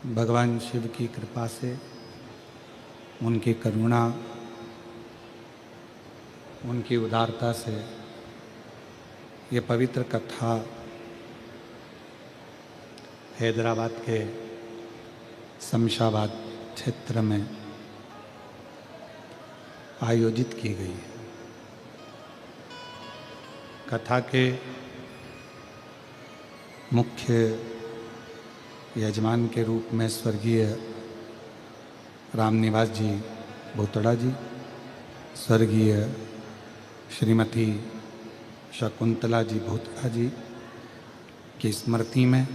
भगवान शिव की कृपा से, उनकी करुणा, उनकी उदारता से ये पवित्र कथा हैदराबाद के शमशाबाद क्षेत्र में आयोजित की गई है। कथा के मुख्य यजमान के रूप में स्वर्गीय रामनिवास जी भूतड़ा जी, स्वर्गीय श्रीमती शकुंतला जी भूतड़ा जी की स्मृति में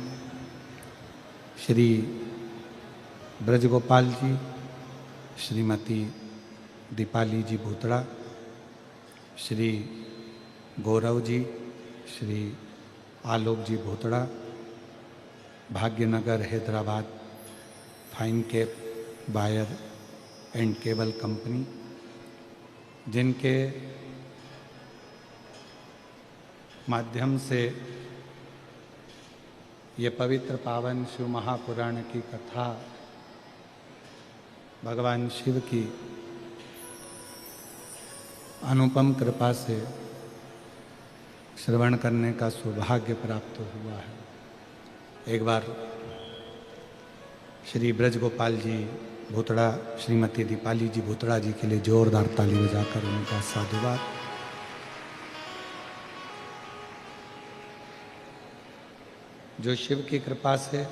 Shri Brajgopal ji, Shrimati Deepali ji Bhutada, Shri Gaurav ji, Shri Alok ji Bhutada, Bhagyanagar Hyderabad fine cap wire and cable company, जिनके माध्यम से ये पवित्र पावन शिव महापुराण की कथा भगवान शिव की अनुपम कृपा से श्रवण करने का सौभाग्य प्राप्त हुआ है। एक बार श्री ब्रजगोपाल जी भूतड़ा, श्रीमती दीपाली जी भूतड़ा जी के लिए जोरदार ताली बजाकर उनका साधुवाद। जो शिव की कृपा से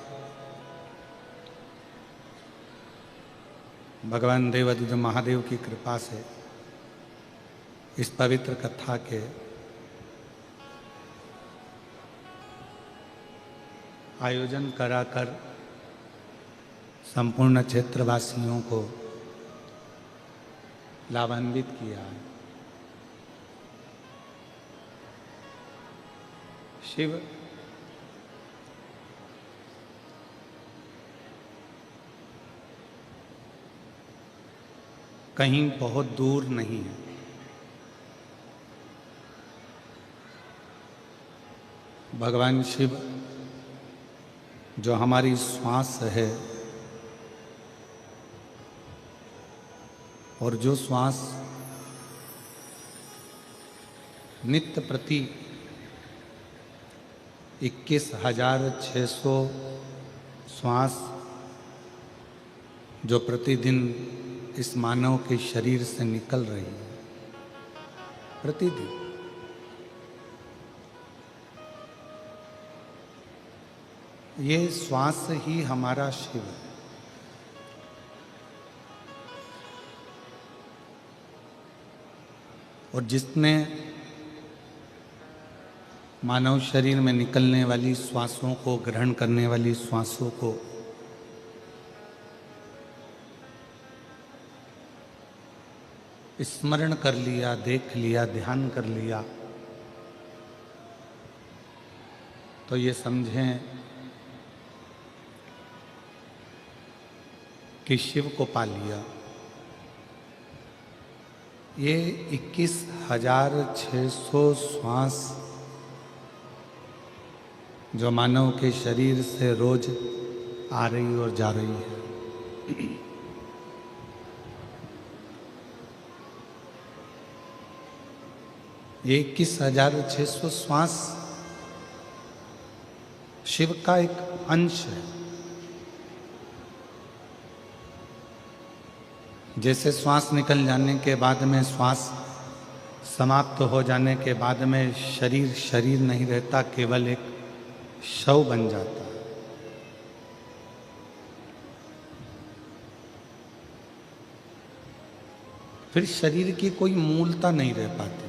भगवान देवाधिदेव महादेव की कृपा से इस पवित्र कथा के आयोजन कराकर संपूर्ण क्षेत्रवासियों को लाभान्वित किया है। शिव कहीं बहुत दूर नहीं है। भगवान शिव जो हमारी श्वास है और जो श्वास नित्य प्रति 21,600 श्वास जो प्रतिदिन इस मानव के शरीर से निकल रही है, प्रतिदिन ये श्वास ही हमारा शिव है। और जिसने मानव शरीर में निकलने वाली श्वासों को, ग्रहण करने वाली श्वासों को स्मरण कर लिया, देख लिया, ध्यान कर लिया, तो ये समझें कि शिव को पा लिया। ये 21,600 श्वास जो मानव के शरीर से रोज आ रही और जा रही है, ये 21,600 श्वास शिव का एक अंश है। जैसे श्वास निकल जाने के बाद में, श्वास समाप्त हो जाने के बाद में शरीर नहीं रहता, केवल एक शव बन जाता है। फिर शरीर की कोई मूलता नहीं रह पाती।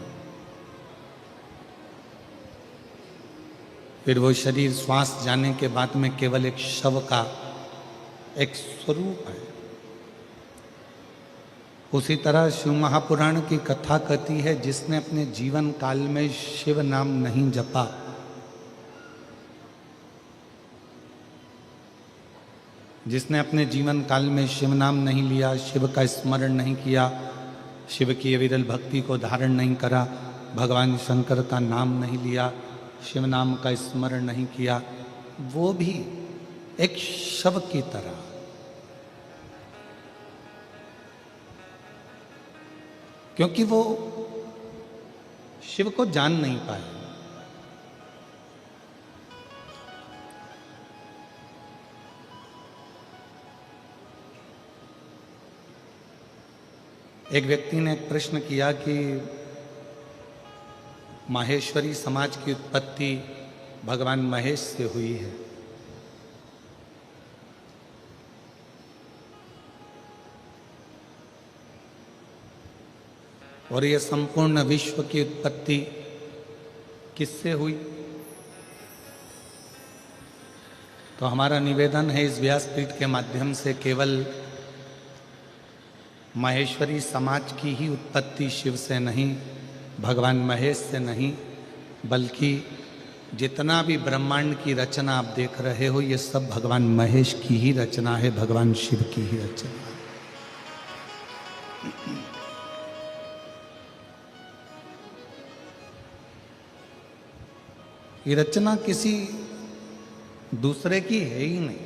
फिर वो शरीर श्वास जाने के बाद में केवल एक शव का एक स्वरूप है। उसी तरह शिव महापुराण की कथा कहती है, जिसने अपने जीवन काल में शिव नाम नहीं जपा, जिसने अपने जीवन काल में शिव नाम नहीं लिया, शिव का स्मरण नहीं किया, शिव की अविरल भक्ति को धारण नहीं करा, भगवान शंकर का नाम नहीं लिया, शिव नाम का स्मरण नहीं किया, वो भी एक शव की तरह। क्योंकि वो शिव को जान नहीं पाए। एक व्यक्ति ने एक प्रश्न किया कि माहेश्वरी समाज की उत्पत्ति भगवान महेश से हुई है, और यह संपूर्ण विश्व की उत्पत्ति किससे हुई? तो हमारा निवेदन है इस व्यासपीठ के माध्यम से केवल माहेश्वरी समाज की ही उत्पत्ति शिव से नहीं, भगवान महेश से नहीं, बल्कि जितना भी ब्रह्मांड की रचना आप देख रहे हो ये सब भगवान महेश की ही रचना है, भगवान शिव की ही रचना है। ये रचना किसी दूसरे की है ही नहीं।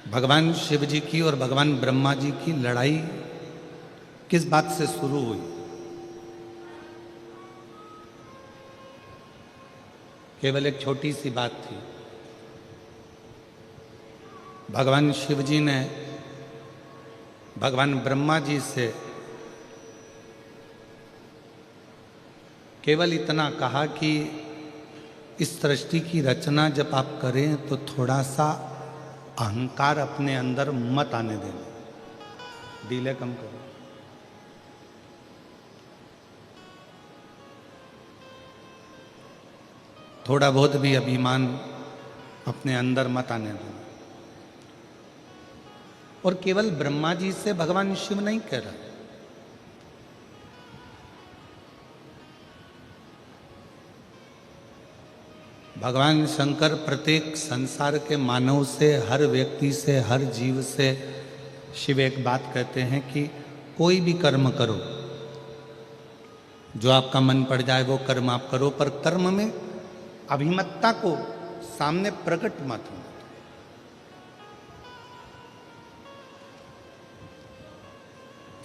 भगवान शिव जी की और भगवान ब्रह्मा जी की लड़ाई किस बात से शुरू हुई? केवल एक छोटी सी बात थी। भगवान शिव जी ने भगवान ब्रह्मा जी से केवल इतना कहा कि इस सृष्टि की रचना जब आप करें तो थोड़ा सा अहंकार अपने अंदर मत आने देना, डीले कम करो। थोड़ा बहुत भी अभिमान अपने अंदर मत आने देना। और केवल ब्रह्मा जी से भगवान शिव नहीं कह रहा, भगवान शंकर प्रत्येक संसार के मानव से, हर व्यक्ति से, हर जीव से शिव एक बात कहते हैं कि कोई भी कर्म करो, जो आपका मन पड़ जाए वो कर्म आप करो, पर कर्म में अभिमतता को सामने प्रकट मत हो।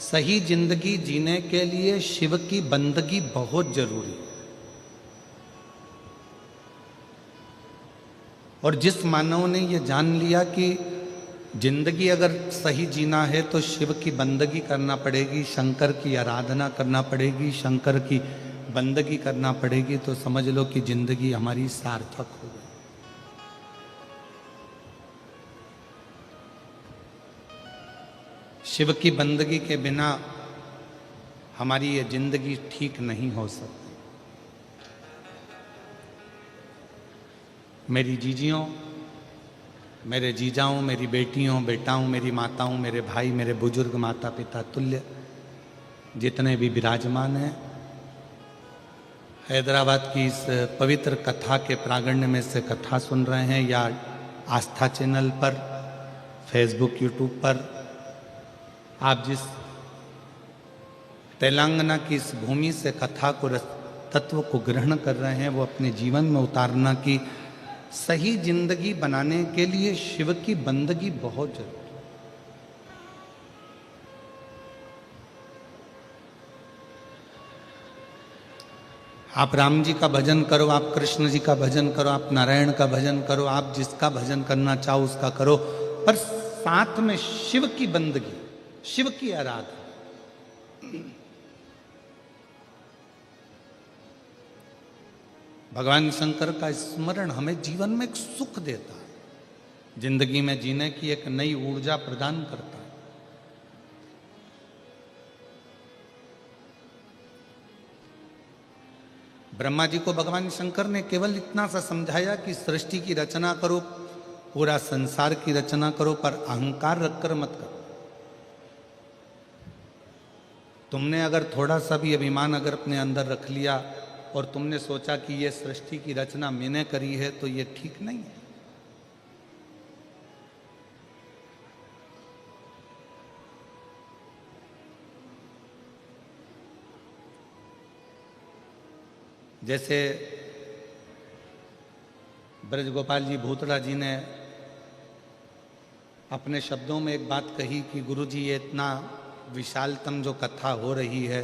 सही जिंदगी जीने के लिए शिव की बंदगी बहुत जरूरी है। और जिस मानव ने ये जान लिया कि जिंदगी अगर सही जीना है तो शिव की बंदगी करना पड़ेगी, शंकर की आराधना करना पड़ेगी, शंकर की बंदगी करना पड़ेगी, तो समझ लो कि जिंदगी हमारी सार्थक हो गई। शिव की बंदगी के बिना हमारी ये जिंदगी ठीक नहीं हो सकती। मेरी जीजियों, मेरे जीजाओं, मेरी बेटियों, बेटाओं, मेरी माताओं, मेरे भाई, मेरे बुजुर्ग, माता पिता तुल्य जितने भी विराजमान हैं, हैदराबाद की इस पवित्र कथा के प्रांगण में से कथा सुन रहे हैं या आस्था चैनल पर, फेसबुक, यूट्यूब पर, आप जिस तेलंगाना की इस भूमि से कथा को, तत्व को ग्रहण कर रहे हैं, वो अपने जीवन में उतारना कि सही जिंदगी बनाने के लिए शिव की बंदगी बहुत जरूरी है। आप राम जी का भजन करो, आप कृष्ण जी का भजन करो, आप नारायण का भजन करो, आप जिसका भजन करना चाहो उसका करो, पर साथ में शिव की बंदगी, शिव की आराधना। भगवान शंकर का स्मरण हमें जीवन में एक सुख देता है, जिंदगी में जीने की एक नई ऊर्जा प्रदान करता है। ब्रह्मा जी को भगवान शंकर ने केवल इतना सा समझाया कि सृष्टि की रचना करो, पूरा संसार की रचना करो, पर अहंकार रखकर मत करो। तुमने अगर थोड़ा सा भी अभिमान अगर अपने अंदर रख लिया और तुमने सोचा कि ये सृष्टि की रचना मैंने करी है, तो ये ठीक नहीं है। जैसे ब्रजगोपाल जी भूतड़ा जी ने अपने शब्दों में एक बात कही कि गुरुजी ये इतना विशालतम जो कथा हो रही है,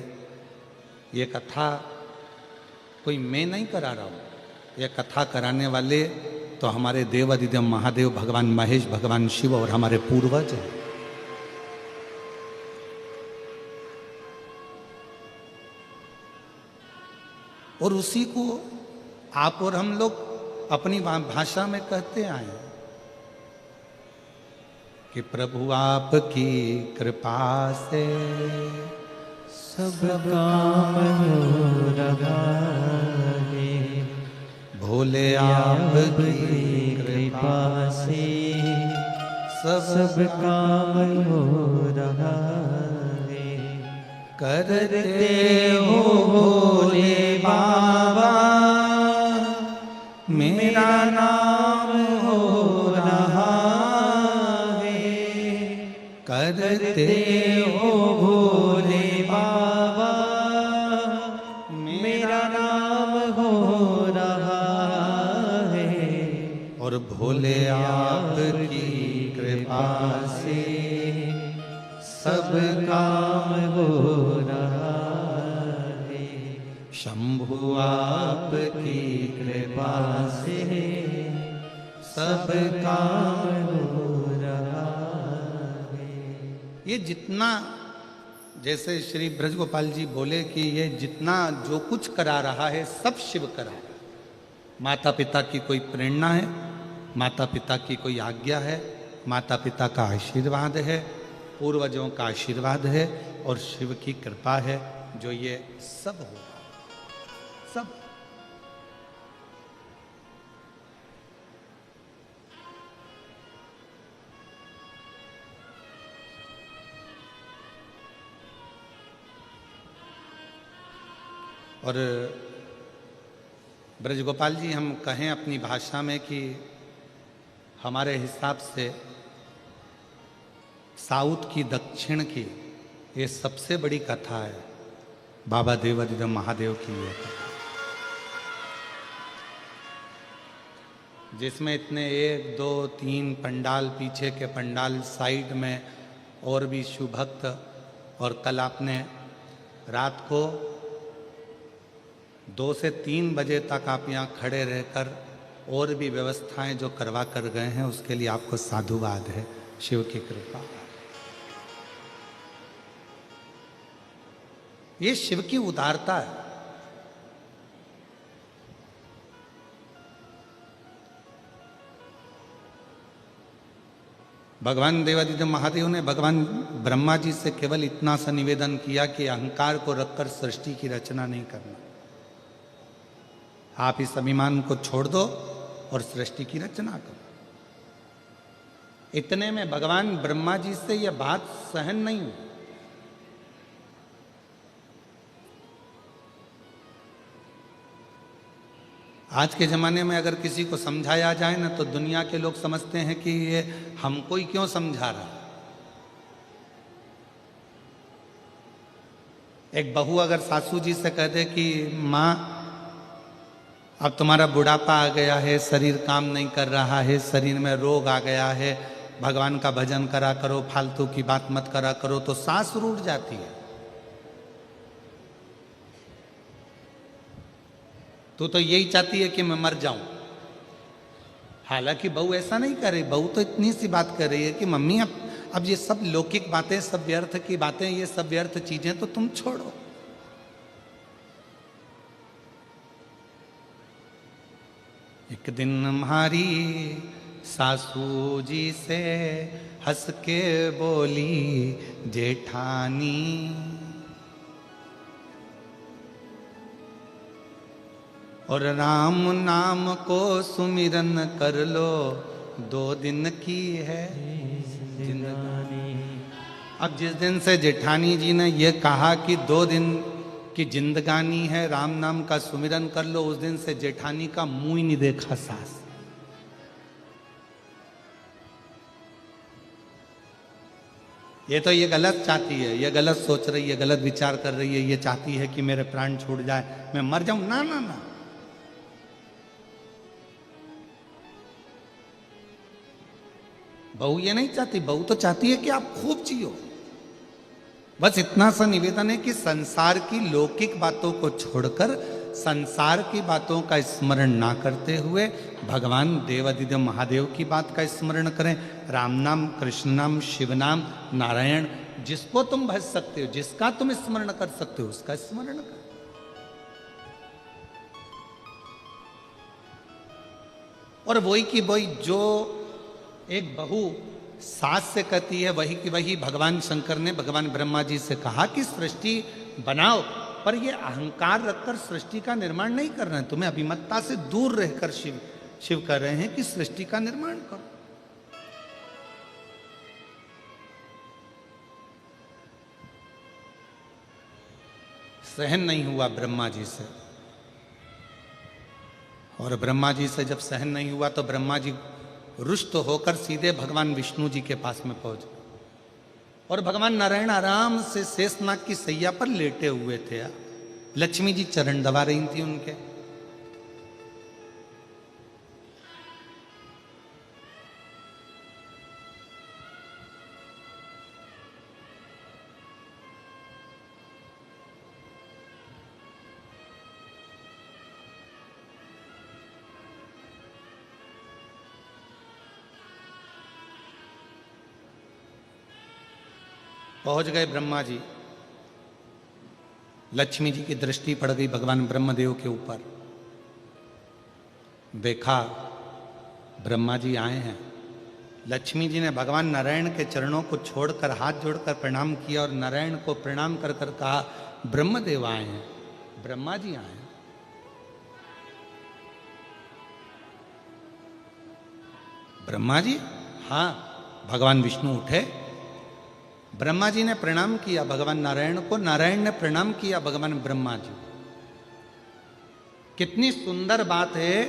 ये कथा कोई मैं नहीं करा रहा हूँ, ये कथा कराने वाले तो हमारे देवादिदेव महादेव भगवान महेश, भगवान शिव और हमारे पूर्वज हैं। और उसी को आप और हम लोग अपनी भाषा में कहते आए हैं कि प्रभु आपकी कृपा से सब काम हो रहा है, भोले आपकी कृपा से सब काम हो रहा है। करते हो भोले बाबा, मेरा नाम हो रहा है। करते हो भोले बाबा, मेरा नाम हो रहा है। और भोले आपकी कृपा से सब काम हो रहा है। शंभु आपकी कृपा से सब काम हो रहा है। ये जितना, जैसे श्री ब्रजगोपाल जी बोले कि ये जितना जो कुछ करा रहा है सब शिव करा रहा है। माता पिता की कोई प्रेरणा है, माता पिता की कोई आज्ञा है, माता पिता का आशीर्वाद है, पूर्वजों का आशीर्वाद है और शिव की कृपा है जो ये सब हो रहा है, सब। और ब्रजगोपाल जी, हम कहें अपनी भाषा में कि हमारे हिसाब से साउथ की, दक्षिण की ये सबसे बड़ी कथा है बाबा देवादिदेव महादेव की ये कथा, जिसमें इतने 1, 2, 3 पंडाल, पीछे के पंडाल, साइड में और भी शिव भक्त। और कल आपने रात को 2 से 3 बजे तक आप यहाँ खड़े रहकर और भी व्यवस्थाएं जो करवा कर गए हैं, उसके लिए आपको साधुवाद है, शिव की कृपा। ये शिव की उदारता है। भगवान देवादिदेव महादेव ने भगवान ब्रह्मा जी से केवल इतना सा निवेदन किया कि अहंकार को रखकर सृष्टि की रचना नहीं करना, आप इस अभिमान को छोड़ दो और सृष्टि की रचना करो। इतने में भगवान ब्रह्मा जी से यह बात सहन नहीं हुई। आज के ज़माने में अगर किसी को समझाया जाए ना, तो दुनिया के लोग समझते हैं कि ये हमको ही क्यों समझा रहा है। एक बहू अगर सासू जी से कह दे कि माँ अब तुम्हारा बुढ़ापा आ गया है, शरीर काम नहीं कर रहा है, शरीर में रोग आ गया है, भगवान का भजन करा करो, फालतू की बात मत करा करो, तो सांस रूठ जाती है। तो यही चाहती है कि मैं मर जाऊं। हालांकि बहू ऐसा नहीं कर रही, बहू तो इतनी सी बात कर रही है कि मम्मी अब ये सब लौकिक बातें, सब व्यर्थ की बातें, ये सब व्यर्थ चीजें तो तुम छोड़ो। एक दिन हमारी सासू जी से हंस के बोली जेठानी, और राम नाम को सुमिरन कर लो, 2 दिन की है जिंदगानी। अब जिस दिन से जेठानी जी ने ये कहा कि 2 दिन की जिंदगानी है, राम नाम का सुमिरन कर लो, उस दिन से जेठानी का मुंह ही नहीं देखा सास। ये गलत चाहती है, ये गलत सोच रही है, गलत विचार कर रही है, ये चाहती है कि मेरे प्राण छूट जाए, मैं मर जाऊं। ना ना ना, बहू ये नहीं चाहती। बहू तो चाहती है कि आप खूब जियो। बस इतना सा निवेदन है कि संसार की लौकिक बातों को छोड़कर, संसार की बातों का स्मरण ना करते हुए भगवान देवादिदेव महादेव की बात का स्मरण करें। राम नाम, कृष्ण नाम, शिव नाम, नारायण, जिसको तुम भज सकते हो, जिसका तुम स्मरण कर सकते हो, उसका स्मरण कर। और वही की वही जो एक बहू सास से कहती है, वही की वही भगवान शंकर ने भगवान ब्रह्मा जी से कहा कि सृष्टि बनाओ, पर ये अहंकार रखकर सृष्टि का निर्माण नहीं कर रहे हैं। तुम्हें अभिमतता से दूर रहकर शिव कह रहे हैं कि सृष्टि का निर्माण करो। सहन नहीं हुआ ब्रह्मा जी से, और ब्रह्मा जी से जब सहन नहीं हुआ तो ब्रह्मा जी रुष्ट होकर सीधे भगवान विष्णु जी के पास में पहुंच गए। और भगवान नारायण आराम से शेषनाग की सैया पर लेटे हुए थे। लक्ष्मी जी चरण दबा रही थी उनके। पहुंच गए ब्रह्मा जी। लक्ष्मी जी की दृष्टि पड़ गई भगवान ब्रह्मदेव के ऊपर। देखा ब्रह्मा जी आए हैं। लक्ष्मी जी ने भगवान नारायण के चरणों को छोड़कर हाथ जोड़कर प्रणाम किया और नारायण को प्रणाम कर कर कहा, ब्रह्मदेव आए हैं, ब्रह्मा जी आए हैं। ब्रह्मा जी? हाँ। भगवान विष्णु उठे, ब्रह्मा जी ने प्रणाम किया भगवान नारायण को, नारायण ने प्रणाम किया भगवान ब्रह्मा जी। कितनी सुंदर बात है।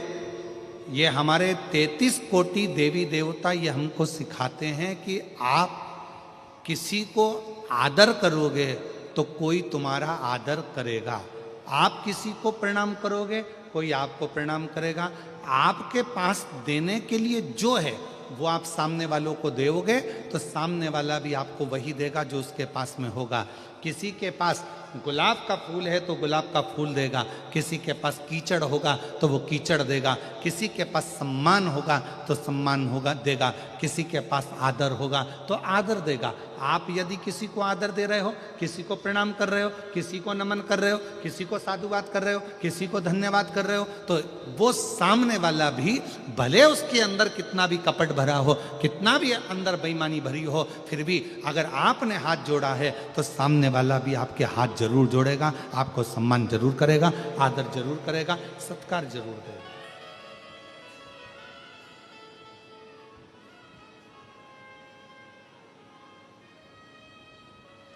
ये हमारे 33 कोटि देवी देवता ये हमको सिखाते हैं कि आप किसी को आदर करोगे तो कोई तुम्हारा आदर करेगा। आप किसी को प्रणाम करोगे, कोई आपको प्रणाम करेगा। आपके पास देने के लिए जो है वो आप सामने वालों को दोगे तो सामने वाला भी आपको वही देगा जो उसके पास में होगा। किसी के पास गुलाब का फूल है तो गुलाब का फूल देगा, किसी के पास कीचड़ होगा तो वो कीचड़ देगा, किसी के पास सम्मान होगा तो सम्मान होगा देगा, किसी के पास आदर होगा तो आदर देगा। आप यदि किसी को आदर दे रहे हो, किसी को प्रणाम कर रहे हो, किसी को नमन कर रहे हो, किसी को साधुवाद कर रहे हो, किसी को धन्यवाद कर रहे हो, तो वो सामने वाला भी भले उसके अंदर कितना भी कपट भरा हो, कितना भी अंदर बेईमानी भरी हो, फिर भी अगर आपने हाथ जोड़ा है तो सामने वाला भी आपके हाथ जरूर जोड़ेगा, आपको सम्मान जरूर करेगा, आदर जरूर करेगा, सत्कार जरूर देगा।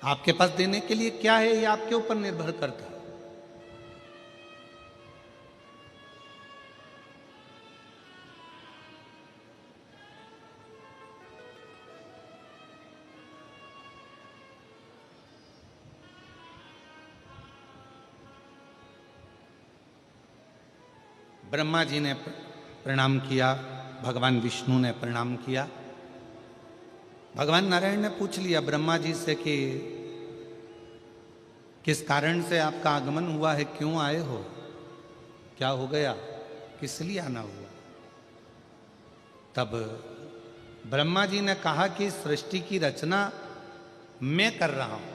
आपके पास देने के लिए क्या है ये आपके ऊपर निर्भर करता है। ब्रह्मा जी ने प्रणाम किया, भगवान विष्णु ने प्रणाम किया। भगवान नारायण ने पूछ लिया ब्रह्मा जी से कि किस कारण से आपका आगमन हुआ है, क्यों आए हो, क्या हो गया, किस लिए आना हुआ। तब ब्रह्मा जी ने कहा कि सृष्टि की रचना मैं कर रहा हूं।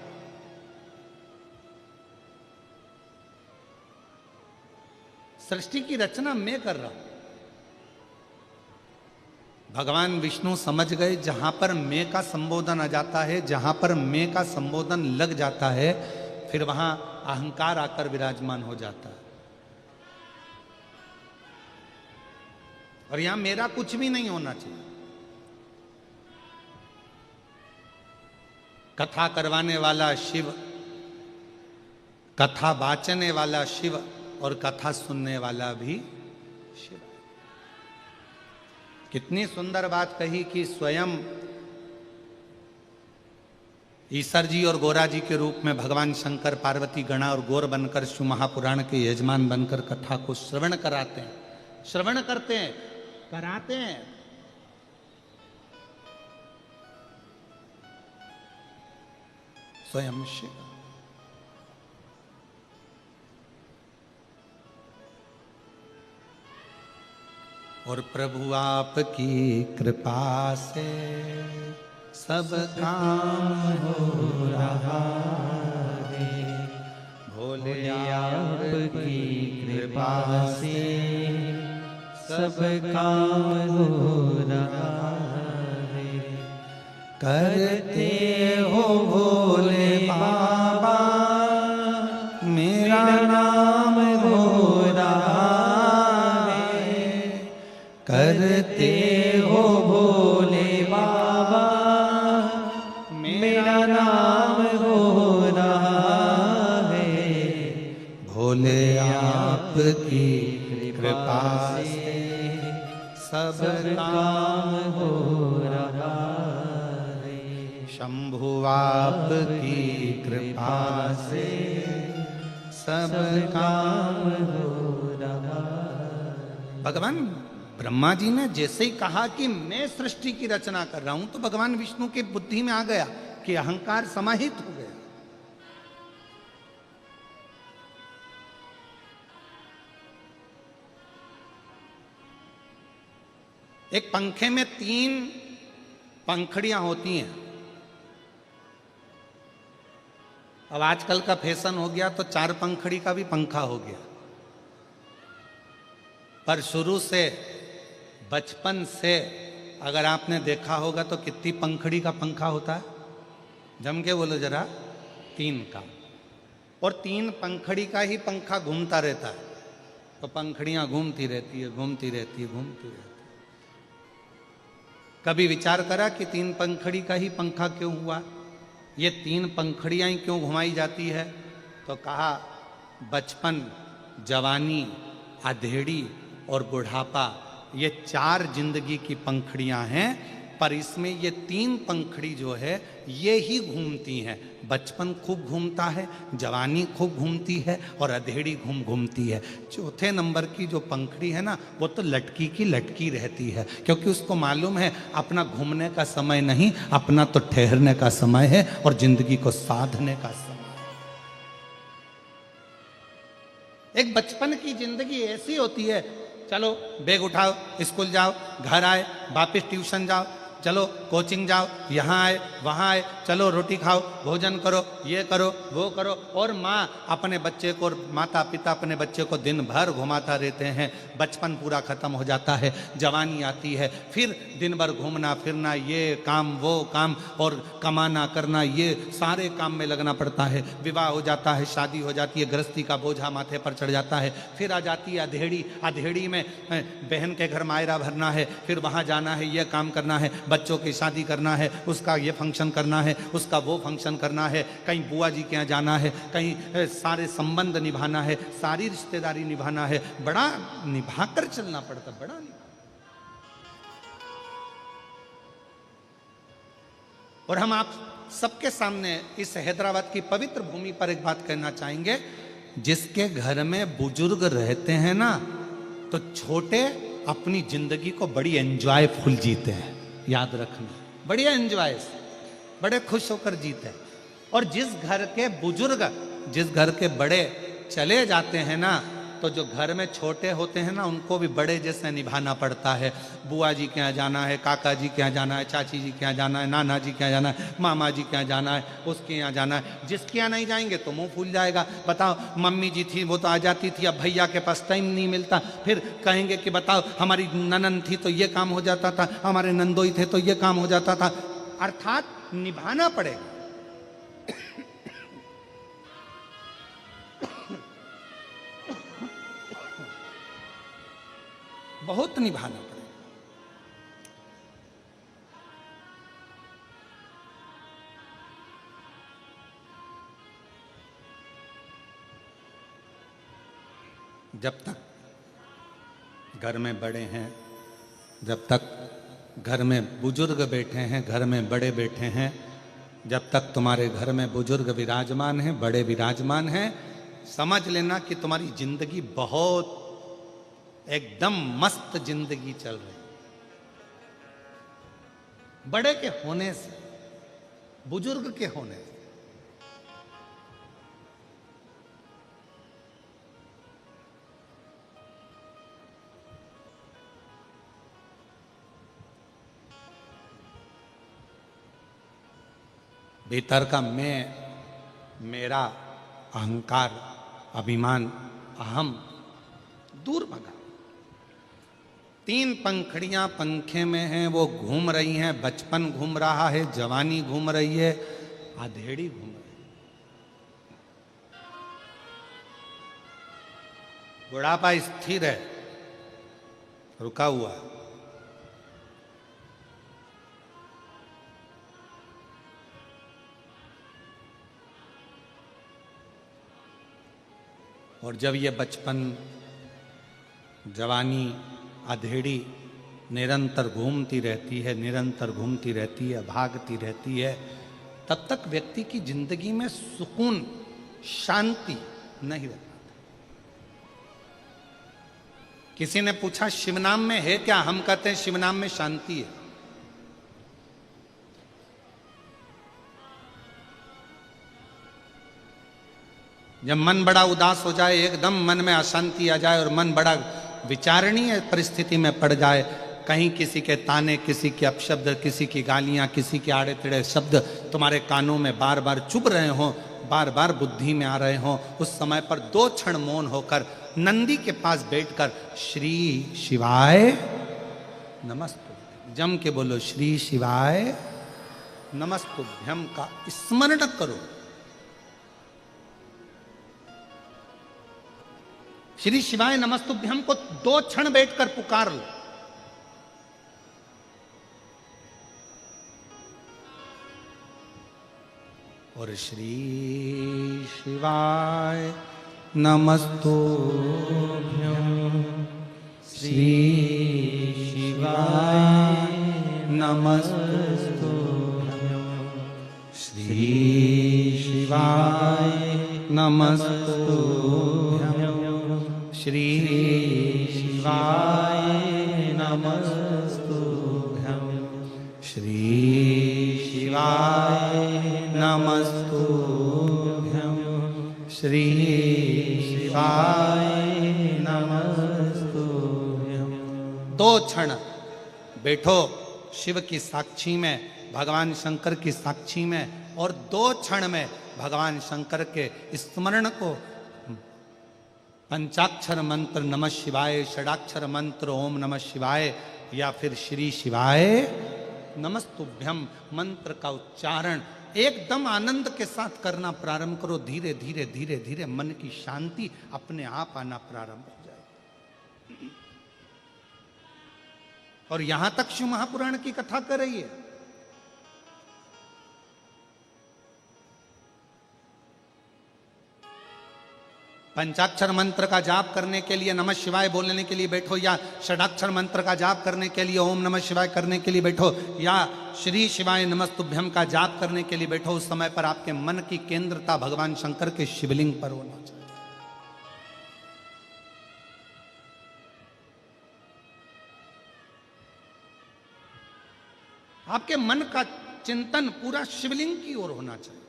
सृष्टि की रचना मैं कर रहा हूं। भगवान विष्णु समझ गए जहां पर मैं का संबोधन आ जाता है, जहां पर मैं का संबोधन लग जाता है, फिर वहां अहंकार आकर विराजमान हो जाता है। और यहां मेरा कुछ भी नहीं होना चाहिए। कथा करवाने वाला शिव, कथा वाचने वाला शिव और कथा सुनने वाला भी शिव। कितनी सुंदर बात कही कि स्वयं ईसर जी और गोरा जी के रूप में भगवान शंकर पार्वती गणा और गौर बनकर शिव महापुराण के यजमान बनकर कथा को श्रवण कराते हैं, श्रवण करते हैं, कराते हैं। स्वयं शिव। और प्रभु आपकी कृपा से सब काम हो रहा है, भोले आपकी कृपा से सब काम हो रहा है। करते हो भोले बाबा मेरा नाम हो रहा है, करते हो भोले बाबा मेरा नाम हो रहा है। भोले आपकी कृपा से सब काम हो रहा है। शंभु आपकी कृपा से सब काम हो रहा। भगवान ब्रह्मा जी ने जैसे ही कहा कि मैं सृष्टि की रचना कर रहा हूं, तो भगवान विष्णु की बुद्धि में आ गया कि अहंकार समाहित हो गया। एक पंखे में 3 पंखड़ियां होती हैं। अब आजकल का फैशन हो गया तो 4 पंखड़ी का भी पंखा हो गया, पर शुरू से बचपन से अगर आपने देखा होगा तो कितनी पंखड़ी का पंखा होता है? जम के बोलो जरा। 3 का। और 3 पंखड़ी का ही पंखा घूमता रहता है, तो पंखड़ियां घूमती रहती है, घूमती रहती है, घूमती रहती है। कभी विचार करा कि 3 पंखड़ी का ही पंखा क्यों हुआ? ये 3 पंखड़ियां ही क्यों घुमाई जाती है? तो कहा बचपन, जवानी, अधेड़ी और बुढ़ापा, ये 4 जिंदगी की पंखड़ियां हैं, पर इसमें ये 3 पंखड़ी जो है ये ही घूमती हैं। बचपन खूब घूमता है, जवानी खूब घूमती है और अधेड़ी घूमती है। चौथे नंबर की जो पंखड़ी है ना, वो तो लटकी की लटकी रहती है, क्योंकि उसको मालूम है अपना घूमने का समय नहीं, अपना तो ठहरने का समय है और जिंदगी को साधने का समय। एक बचपन की जिंदगी ऐसी होती है, चलो बैग उठाओ, स्कूल जाओ, घर आए, वापस ट्यूशन जाओ, चलो कोचिंग जाओ, यहाँ आए वहाँ आए, चलो रोटी खाओ, भोजन करो, ये करो वो करो। और माँ अपने बच्चे को, माता पिता अपने बच्चे को दिन भर घुमाता रहते हैं। बचपन पूरा खत्म हो जाता है, जवानी आती है, फिर दिन भर घूमना फिरना, ये काम वो काम, और कमाना करना, ये सारे काम में लगना पड़ता है। विवाह हो जाता है, शादी हो जाती है, गृहस्थी का बोझा माथे पर चढ़ जाता है। फिर आ जाती है अधेड़ी। अधेड़ी में बहन के घर मायरा भरना है, फिर वहाँ जाना है, ये काम करना है, बच्चों की शादी करना है, उसका ये फंक्शन करना है, उसका वो फंक्शन करना है, कहीं बुआ जी के यहाँ जाना है, कहीं सारे संबंध निभाना है, सारी रिश्तेदारी निभाना है। बड़ा निभा कर चलना पड़ता, बड़ा निभा। और हम आप सबके सामने इस हैदराबाद की पवित्र भूमि पर एक बात कहना चाहेंगे, जिसके घर में बुजुर्ग रहते हैं ना, तो छोटे अपनी जिंदगी को बड़ी एंजॉयफुल जीते हैं। याद रखना, बढ़िया एंजॉय, बड़े खुश होकर जीते हैं। और जिस घर के बुजुर्ग, जिस घर के बड़े चले जाते हैं ना, तो जो घर में छोटे होते हैं ना, उनको भी बड़े जैसे निभाना पड़ता है। बुआ जी के यहाँ जाना है, काका जी के यहाँ जाना है, चाची जी के यहाँ जाना है, नाना जी के यहाँ जाना है, मामा जी के यहाँ जाना है, उसके यहाँ जाना है। जिसके यहाँ नहीं जाएंगे तो मुंह फूल जाएगा। बताओ, मम्मी जी थी वो तो आ जाती थी, अब भैया के पास टाइम नहीं मिलता। फिर कहेंगे कि बताओ हमारी ननन थी तो ये काम हो जाता था, हमारे नंदोई थे तो ये काम हो जाता था। अर्थात निभाना पड़ेगा। बहुत निभाना पड़ेगा। जब तक घर में बड़े हैं, जब तक घर में बुजुर्ग बैठे हैं, घर में बड़े बैठे हैं, जब तक तुम्हारे घर में बुजुर्ग विराजमान हैं, बड़े विराजमान हैं, समझ लेना कि तुम्हारी जिंदगी बहुत एकदम मस्त जिंदगी चल रही है। बड़े के होने से, बुजुर्ग के होने से। भीतर का मैं, मेरा, अहंकार, अभिमान, अहम दूर भगा। 3 पंखड़ियां पंखे में हैं, वो घूम रही हैं। बचपन घूम रहा है, जवानी घूम रही है, अधेड़ी घूम रही है। बुढ़ापा स्थिर है, रुका हुआ है। और जब ये बचपन, जवानी, अधेड़ी निरंतर घूमती रहती है, निरंतर घूमती रहती है, भागती रहती है, तब तक व्यक्ति की जिंदगी में सुकून, शांति नहीं रहता। किसी ने पूछा शिव नाम में है क्या? हम कहते हैं शिव नाम में शांति है। जब मन बड़ा उदास हो जाए, एकदम मन में अशांति आ जाए और मन बड़ा विचारणीय परिस्थिति में पड़ जाए, कहीं किसी के ताने, किसी के अपशब्द, किसी की गालियां, किसी के आड़े तिड़े शब्द तुम्हारे कानों में बार बार चुभ रहे हों, बार बार बुद्धि में आ रहे हों, उस समय पर 2 क्षण मौन होकर नंदी के पास बैठकर श्री शिवाय नमस्तुभ्यम जम के बोलो, श्री शिवाय नमस्तुभ्यम का स्मरण करो। श्री शिवाय नमस्तुभ्यम को 2 क्षण बैठकर पुकार लो। और श्री शिवाय नमस्तुभ्यम, श्री शिवाय नमस्तुभ्यम, श्री शिवाय नमस्तुभ्यम, श्री शिवाय नमस्तुभ्यम, श्री शिवाय नमस्तुभ्यम, श्री शिवाय नमस्तुभ्यम। 2 क्षण बैठो शिव की साक्षी में, भगवान शंकर की साक्षी में, और 2 क्षण में भगवान शंकर के स्मरण को, पंचाक्षर मंत्र नमः शिवाय, षडाक्षर मंत्र ओम नमः शिवाय, या फिर श्री शिवाय नमस्तुभ्यम मंत्र का उच्चारण एकदम आनंद के साथ करना प्रारंभ करो। धीरे धीरे धीरे धीरे मन की शांति अपने आप आना प्रारंभ हो जाए। और यहां तक शिव महापुराण की कथा कर रही है। पंचाक्षर मंत्र का जाप करने के लिए नमः शिवाय बोलने के लिए बैठो, या षडाक्षर मंत्र का जाप करने के लिए ओम नमः शिवाय करने के लिए बैठो, या श्री शिवाय नमस्तुभ्यम का जाप करने के लिए बैठो, उस समय पर आपके मन की केंद्रता भगवान शंकर के शिवलिंग पर होना चाहिए। आपके मन का चिंतन पूरा शिवलिंग की ओर होना चाहिए।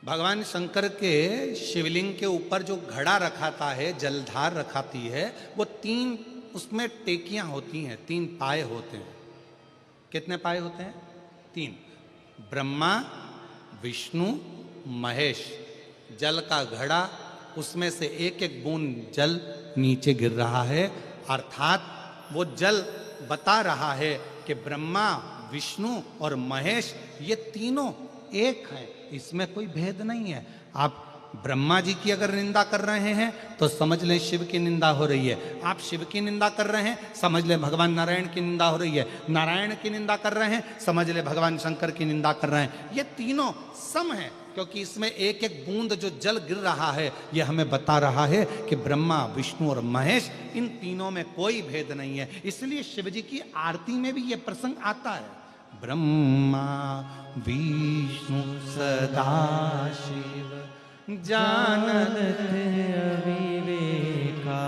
भगवान शंकर के शिवलिंग के ऊपर जो घड़ा रखाता है, जलधार रखाती है, वो 3 उसमें टेकियां होती हैं, 3 पाए होते हैं। कितने पाए होते हैं? 3। ब्रह्मा, विष्णु, महेश। जल का घड़ा, उसमें से एक एक बूंद जल नीचे गिर रहा है, अर्थात वो जल बता रहा है कि ब्रह्मा, विष्णु और महेश ये तीनों एक हैं, इसमें कोई भेद नहीं है। आप ब्रह्मा जी की अगर निंदा कर रहे हैं तो समझ लें शिव की निंदा हो रही है। आप शिव की निंदा कर रहे हैं, समझ लें भगवान नारायण की निंदा हो रही है। नारायण की निंदा कर रहे हैं, समझ लें भगवान शंकर की निंदा कर रहे हैं। ये तीनों सम हैं, क्योंकि इसमें एक एक बूंद जो जल गिर रहा है यह हमें बता रहा है कि ब्रह्मा, विष्णु और महेश, इन तीनों में कोई भेद नहीं है। इसलिए शिव जी की आरती में भी यह प्रसंग आता है, ब्रह्मा विष्णु सदाशिव जानत अविवेका,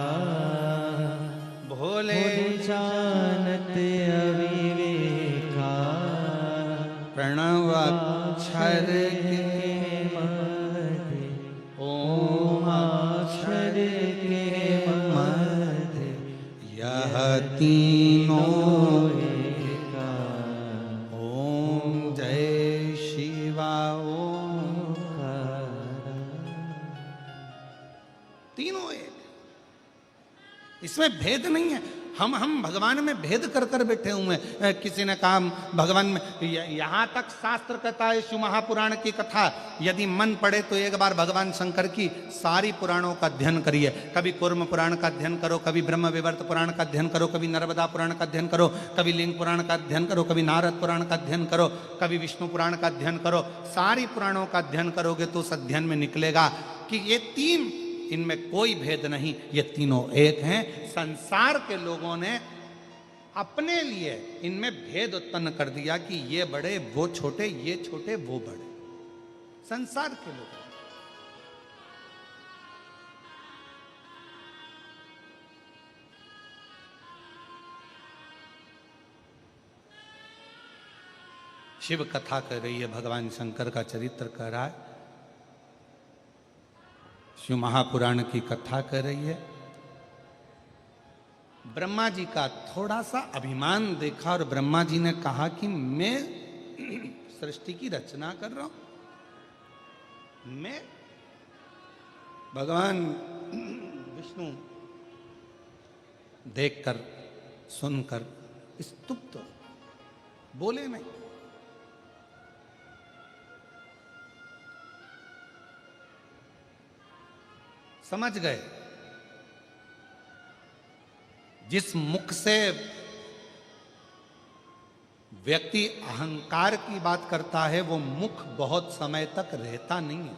भोले जानत अविवेका, प्रणव अक्षर के मध्य ओम अक्षर के मध्य यह तीनों एका। ओम जय शिवा ओम। तीनों एक, इसमें भेद नहीं है। हम भगवान में भेद कर कर बैठे हुए हैं। किसी ने कहा भगवान में, यहां तक शास्त्र कहता है, शिव महापुराण की कथा यदि मन पड़े तो एक बार भगवान शंकर की सारी पुराणों का अध्ययन करिए। कभी कूर्म पुराण का अध्ययन करो, कभी ब्रह्म विवर्त पुराण का अध्ययन करो, कभी नर्मदा पुराण का अध्ययन करो, कभी लिंग पुराण का अध्ययन करो, कभी नारद पुराण का अध्ययन करो, कभी विष्णु पुराण का अध्ययन करो। सारी पुराणों का अध्ययन करोगे तो उस अध्ययन में निकलेगा कि ये तीन, इनमें कोई भेद नहीं, ये तीनों एक हैं। संसार के लोगों ने अपने लिए इनमें भेद उत्पन्न कर दिया कि ये बड़े वो छोटे, ये छोटे वो बड़े। संसार के लोग शिव कथा कर रही है, भगवान शंकर का चरित्र कर रहा है, शिव महापुराण की कथा कर रही है। ब्रह्मा जी का थोड़ा सा अभिमान देखा और ब्रह्मा जी ने कहा कि मैं सृष्टि की रचना कर रहा हूं। मैं, भगवान विष्णु देखकर सुनकर स्तुप्त, बोले नहीं। समझ गए, जिस मुख से व्यक्ति अहंकार की बात करता है वो मुख बहुत समय तक रहता नहीं है।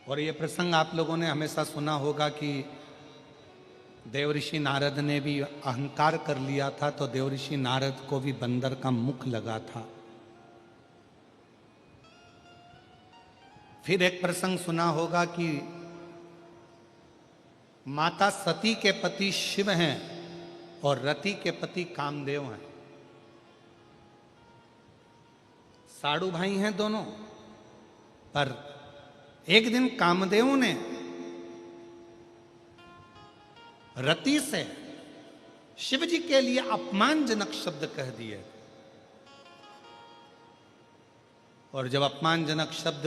और ये प्रसंग आप लोगों ने हमेशा सुना होगा कि देवऋषि नारद ने भी अहंकार कर लिया था तो देवऋषि नारद को भी बंदर का मुख लगा था। फिर एक प्रसंग सुना होगा कि माता सती के पति शिव हैं और रति के पति कामदेव हैं। साड़ू भाई हैं दोनों, पर एक दिन कामदेव ने रति से शिव जी के लिए अपमानजनक शब्द कह दिए। और जब अपमानजनक शब्द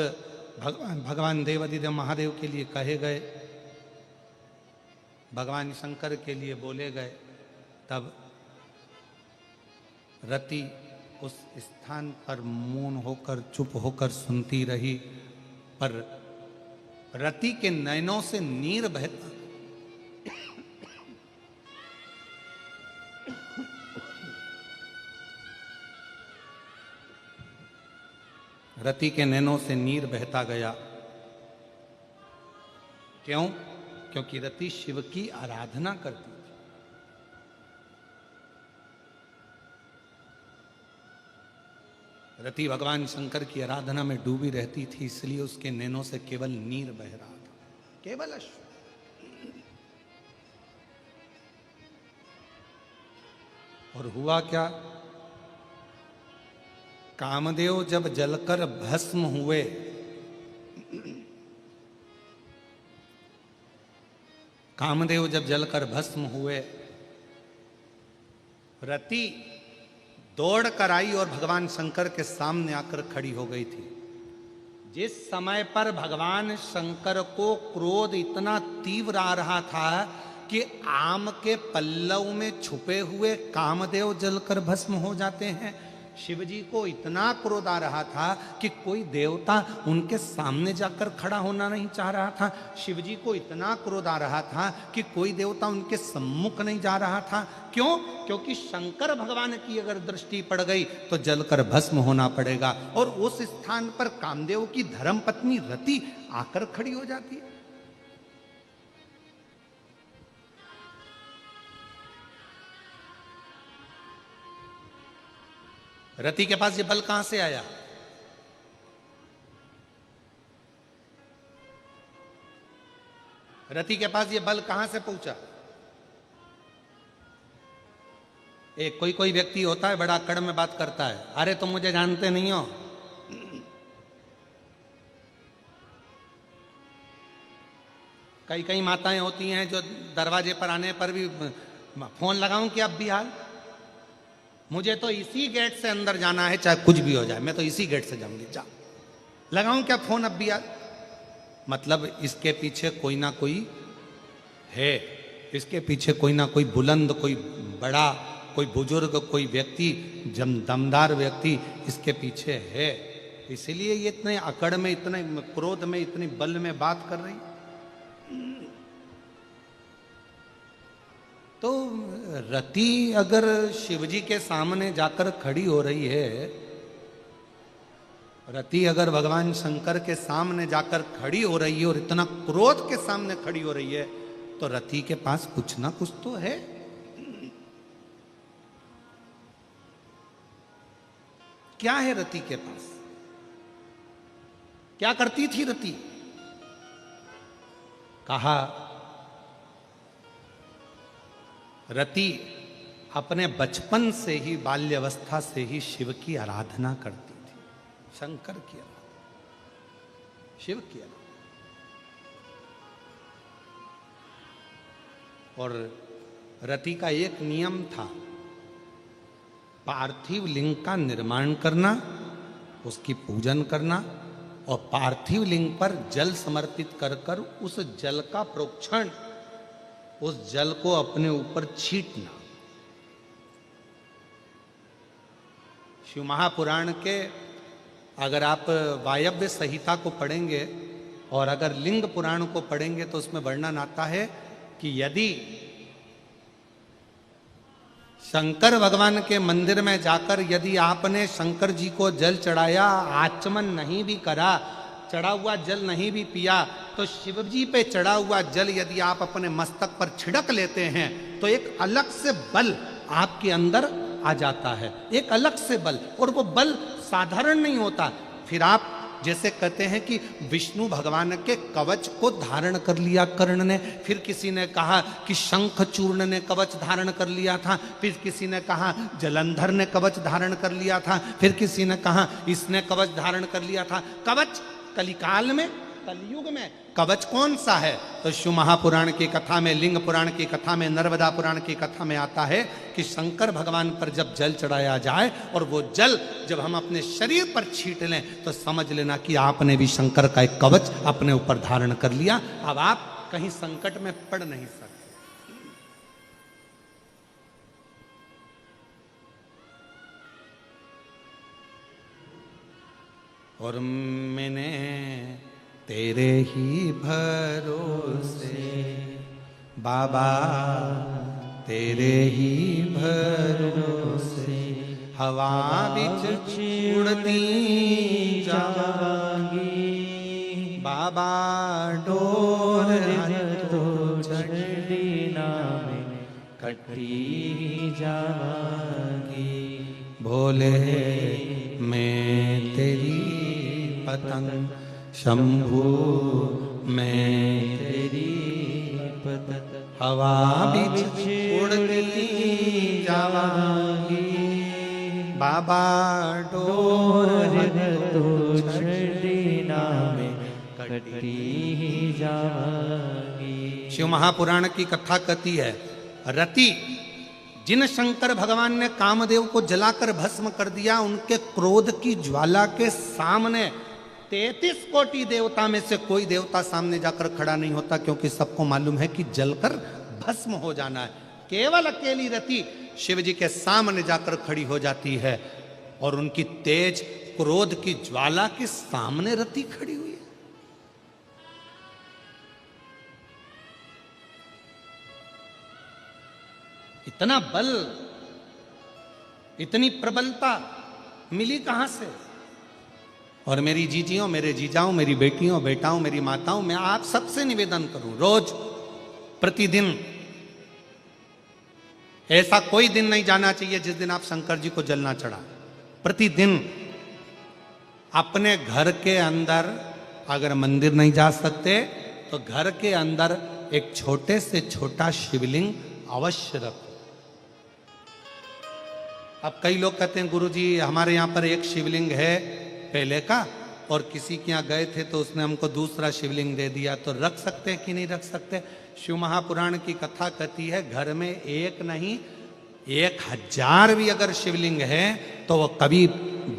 भगवान देवाधिदेव महादेव के लिए कहे गए, भगवान शंकर के लिए बोले गए, तब रति उस स्थान पर मौन होकर चुप होकर सुनती रही। पर रति के नयनों से नीर बहता, रति के नैनों से नीर बहता गया। क्यों? क्योंकि रति शिव की आराधना करती थी। रति भगवान शंकर की आराधना में डूबी रहती थी, इसलिए उसके नैनों से केवल नीर बह रहा था, केवल अश्रु। और हुआ क्या? कामदेव जब जलकर भस्म हुए, कामदेव जब जलकर भस्म हुए, रति दौड़ कर आई और भगवान शंकर के सामने आकर खड़ी हो गई थी। जिस समय पर भगवान शंकर को क्रोध इतना तीव्र आ रहा था कि आम के पल्लव में छुपे हुए कामदेव जलकर भस्म हो जाते हैं, शिव जी को इतना क्रोध आ रहा था कि कोई देवता उनके सामने जाकर खड़ा होना नहीं चाह रहा था। शिव जी को इतना क्रोध आ रहा था कि कोई देवता उनके सम्मुख नहीं जा रहा था। क्यों? क्योंकि शंकर भगवान की अगर दृष्टि पड़ गई तो जलकर भस्म होना पड़ेगा। और उस स्थान पर कामदेव की धर्मपत्नी रति आकर खड़ी हो जाती है। रति के पास ये बल कहां से आया? रति के पास ये बल कहां से पहुंचा? एक कोई व्यक्ति होता है, बड़ा अकड़ में बात करता है, अरे तुम मुझे जानते नहीं हो। कई माताएं होती हैं जो दरवाजे पर आने पर भी फोन लगाऊं कि अब भी हाल, मुझे तो इसी गेट से अंदर जाना है, चाहे कुछ भी हो जाए, मैं तो इसी गेट से जाऊंगी, जा लगाऊं क्या फोन अब भी यार? मतलब इसके पीछे कोई ना कोई है, इसके पीछे कोई ना कोई बुलंद, कोई बड़ा, कोई बुजुर्ग, कोई व्यक्ति, दमदार व्यक्ति इसके पीछे है। इसीलिए ये इतने अकड़ में, इतने क्रोध में, इतनी बल में बात कर रही। तो रति अगर शिवजी के सामने जाकर खड़ी हो रही है, रति अगर भगवान शंकर के सामने जाकर खड़ी हो रही है और इतना क्रोध के सामने खड़ी हो रही है, तो रति के पास कुछ ना कुछ तो है। क्या है रति के पास? क्या करती थी रति? कहा रति अपने बचपन से ही, बाल्यावस्था से ही शिव की आराधना करती थी, शंकर की आराधना, शिव की आराधना। और रति का एक नियम था, पार्थिव लिंग का निर्माण करना, उसकी पूजन करना और पार्थिव लिंग पर जल समर्पित कर कर उस जल का प्रोक्षण, उस जल को अपने ऊपर छींटना। शिव महापुराण के अगर आप वायव्य संहिता को पढ़ेंगे और अगर लिंग पुराण को पढ़ेंगे तो उसमें वर्णन आता है कि यदि शंकर भगवान के मंदिर में जाकर यदि आपने शंकर जी को जल चढ़ाया, आचमन नहीं भी करा, चढ़ा हुआ जल नहीं भी पिया, तो शिव जी पे चढ़ा हुआ जल यदि आप अपने मस्तक पर छिड़क लेते हैं तो एक अलग से बल आपके अंदर आ जाता है, एक अलग से बल। और वो बल साधारण नहीं होता। फिर आप जैसे कहते हैं कि विष्णु भगवान के कवच को धारण कर लिया कर्ण ने, फिर किसी ने कहा कि शंखचूर्ण ने कवच धारण कर लिया था, फिर किसी ने कहा जलंधर ने कवच धारण कर लिया था, फिर किसी ने कहा इसने कवच धारण कर लिया था। कवच कलिकाल में, कलयुग में कवच कौन सा है? तो शिव महापुराण की कथा में, लिंग पुराण की कथा में, नर्मदा पुराण की कथा में आता है कि शंकर भगवान पर जब जल चढ़ाया जाए और वो जल जब हम अपने शरीर पर छींट लें तो समझ लेना कि आपने भी शंकर का एक कवच अपने ऊपर धारण कर लिया। अब आप कहीं संकट में पड़ नहीं सकते। और मैंने तेरे ही भरोसे बाबा, तेरे ही भरोसे हवा बिच उड़ती जावांगी बाबा, डोर तो चढ़ी नाम कटी जावांगी। भोले मैं तेरी पतंग, शंभू मैं तेरी पतंग हवा बिच उड़ती जावांगी बाबा, डोर तो चढ़ी नाम कटी जावांगी। शिव महापुराण की कथा कहती है, रति जिन शंकर भगवान ने कामदेव को जलाकर भस्म कर दिया, उनके क्रोध की ज्वाला के सामने 33 कोटि देवता में से कोई देवता सामने जाकर खड़ा नहीं होता, क्योंकि सबको मालूम है कि जलकर भस्म हो जाना है। केवल अकेली रति शिव जी के सामने जाकर खड़ी हो जाती है और उनकी तेज क्रोध की ज्वाला के सामने रति खड़ी हुई है। इतना बल, इतनी प्रबलता मिली कहां से? और मेरी जीजियों, मेरे जीजाओं, मेरी बेटियों, बेटाओं, मेरी माताओं, मैं आप सबसे निवेदन करूं, रोज प्रतिदिन ऐसा कोई दिन नहीं जाना चाहिए जिस दिन आप शंकर जी को जल ना चढ़ा। प्रतिदिन अपने घर के अंदर, अगर मंदिर नहीं जा सकते तो घर के अंदर एक छोटे से छोटा शिवलिंग अवश्य रखो। अब कई लोग कहते हैं गुरुजी हमारे यहाँ पर एक शिवलिंग है पहले का, और किसी के यहाँ गए थे तो उसने हमको दूसरा शिवलिंग दे दिया, तो रख सकते हैं कि नहीं रख सकते? शिव महापुराण की कथा कहती है घर में एक नहीं 1000 भी अगर शिवलिंग है तो वो कभी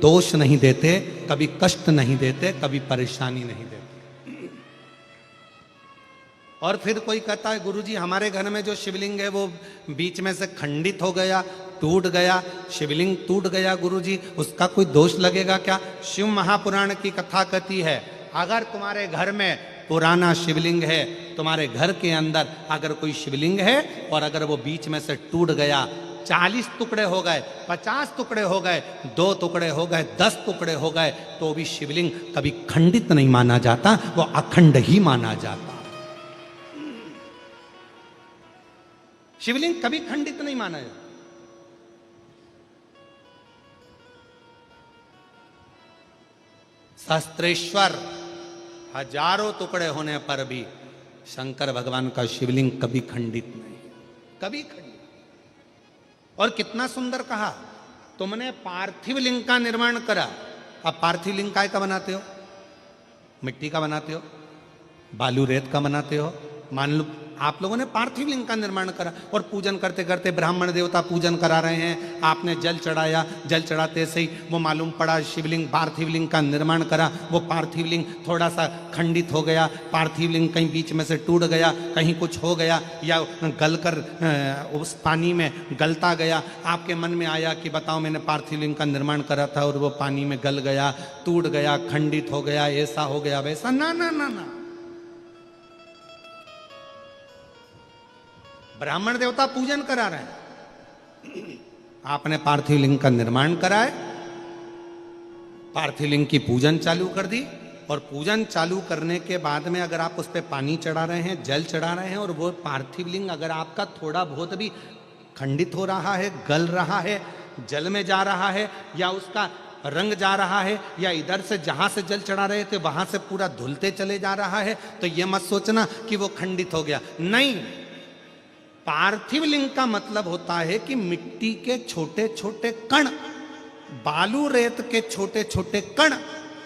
दोष नहीं देते, कभी कष्ट नहीं देते, कभी परेशानी नहीं देते। और फिर कोई कहता है गुरुजी हमारे घर में जो शिवलिंग है वो बीच में से खंडित हो गया, टूट गया, शिवलिंग टूट गया गुरुजी, उसका कोई दोष लगेगा क्या? शिव महापुराण की कथा कहती है अगर तुम्हारे घर में पुराना शिवलिंग है, तुम्हारे घर के अंदर अगर कोई शिवलिंग है और अगर वो बीच में से टूट गया, 40 टुकड़े हो गए, 50 टुकड़े हो गए, 2 टुकड़े हो गए, 10 टुकड़े हो गए, तो भी शिवलिंग कभी खंडित नहीं माना जाता, वो अखंड ही माना जाता। शिवलिंग कभी खंडित नहीं माना जाता। सहस्त्रेश्वर हजारों टुकड़े होने पर भी शंकर भगवान का शिवलिंग कभी खंडित नहीं, कभी खंडित। और कितना सुंदर कहा, तुमने पार्थिव लिंग का निर्माण करा। अब पार्थिव लिंग काय का बनाते हो? मिट्टी का बनाते हो, बालू रेत का बनाते हो। मान लो आप लोगों ने पार्थिव लिंग का निर्माण करा और पूजन करते करते ब्राह्मण देवता पूजन करा रहे हैं, आपने जल चढ़ाया, जल चढ़ाते से ही वो मालूम पड़ा शिवलिंग, पार्थिव लिंग का निर्माण करा, वो पार्थिव लिंग थोड़ा सा खंडित हो गया, पार्थिव लिंग कहीं बीच में से टूट गया, कहीं कुछ हो गया या गलकर उस पानी में गलता गया। आपके मन में आया कि बताओ मैंने पार्थिव लिंग का निर्माण करा था और वो पानी में गल गया, टूट गया, खंडित हो गया, ऐसा हो गया वैसा। ना ना ना ना, ब्राह्मण देवता पूजन करा रहे हैं, आपने पार्थिव लिंग का निर्माण कराए, पार्थिव लिंग की पूजन चालू कर दी, और पूजन चालू करने के बाद में अगर आप उस पर पानी चढ़ा रहे हैं, जल चढ़ा रहे हैं, और वो पार्थिव लिंग अगर आपका थोड़ा बहुत भी खंडित हो रहा है, गल रहा है, जल में जा रहा है, या उसका रंग जा रहा है, या इधर से जहां से जल चढ़ा रहे थे वहां से पूरा धुलते चले जा रहा है, तो ये मत सोचना कि वो खंडित हो गया। नहीं, पार्थिव लिंग का मतलब होता है कि मिट्टी के छोटे छोटे कण, बालू रेत के छोटे छोटे कण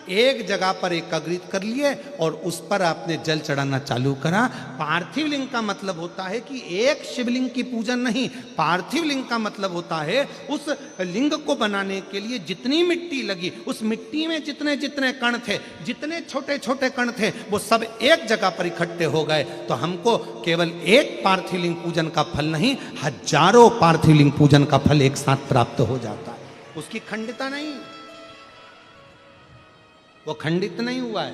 एक जगह पर एकत्रित कर लिए और उस पर आपने जल चढ़ाना चालू करा। पार्थिव लिंग का मतलब होता है कि एक शिवलिंग की पूजन नहीं, पार्थिव लिंग का मतलब होता है उस लिंग को बनाने के लिए जितनी मिट्टी लगी, उस मिट्टी में जितने जितने कण थे, जितने छोटे छोटे कण थे, वो सब एक जगह पर इकट्ठे हो गए। तो हमको केवल एक पार्थिव लिंग पूजन का फल नहीं, हजारों पार्थिव लिंग पूजन का फल एक साथ प्राप्त हो जाता है। उसकी खंडितता नहीं, वो खंडित नहीं हुआ है,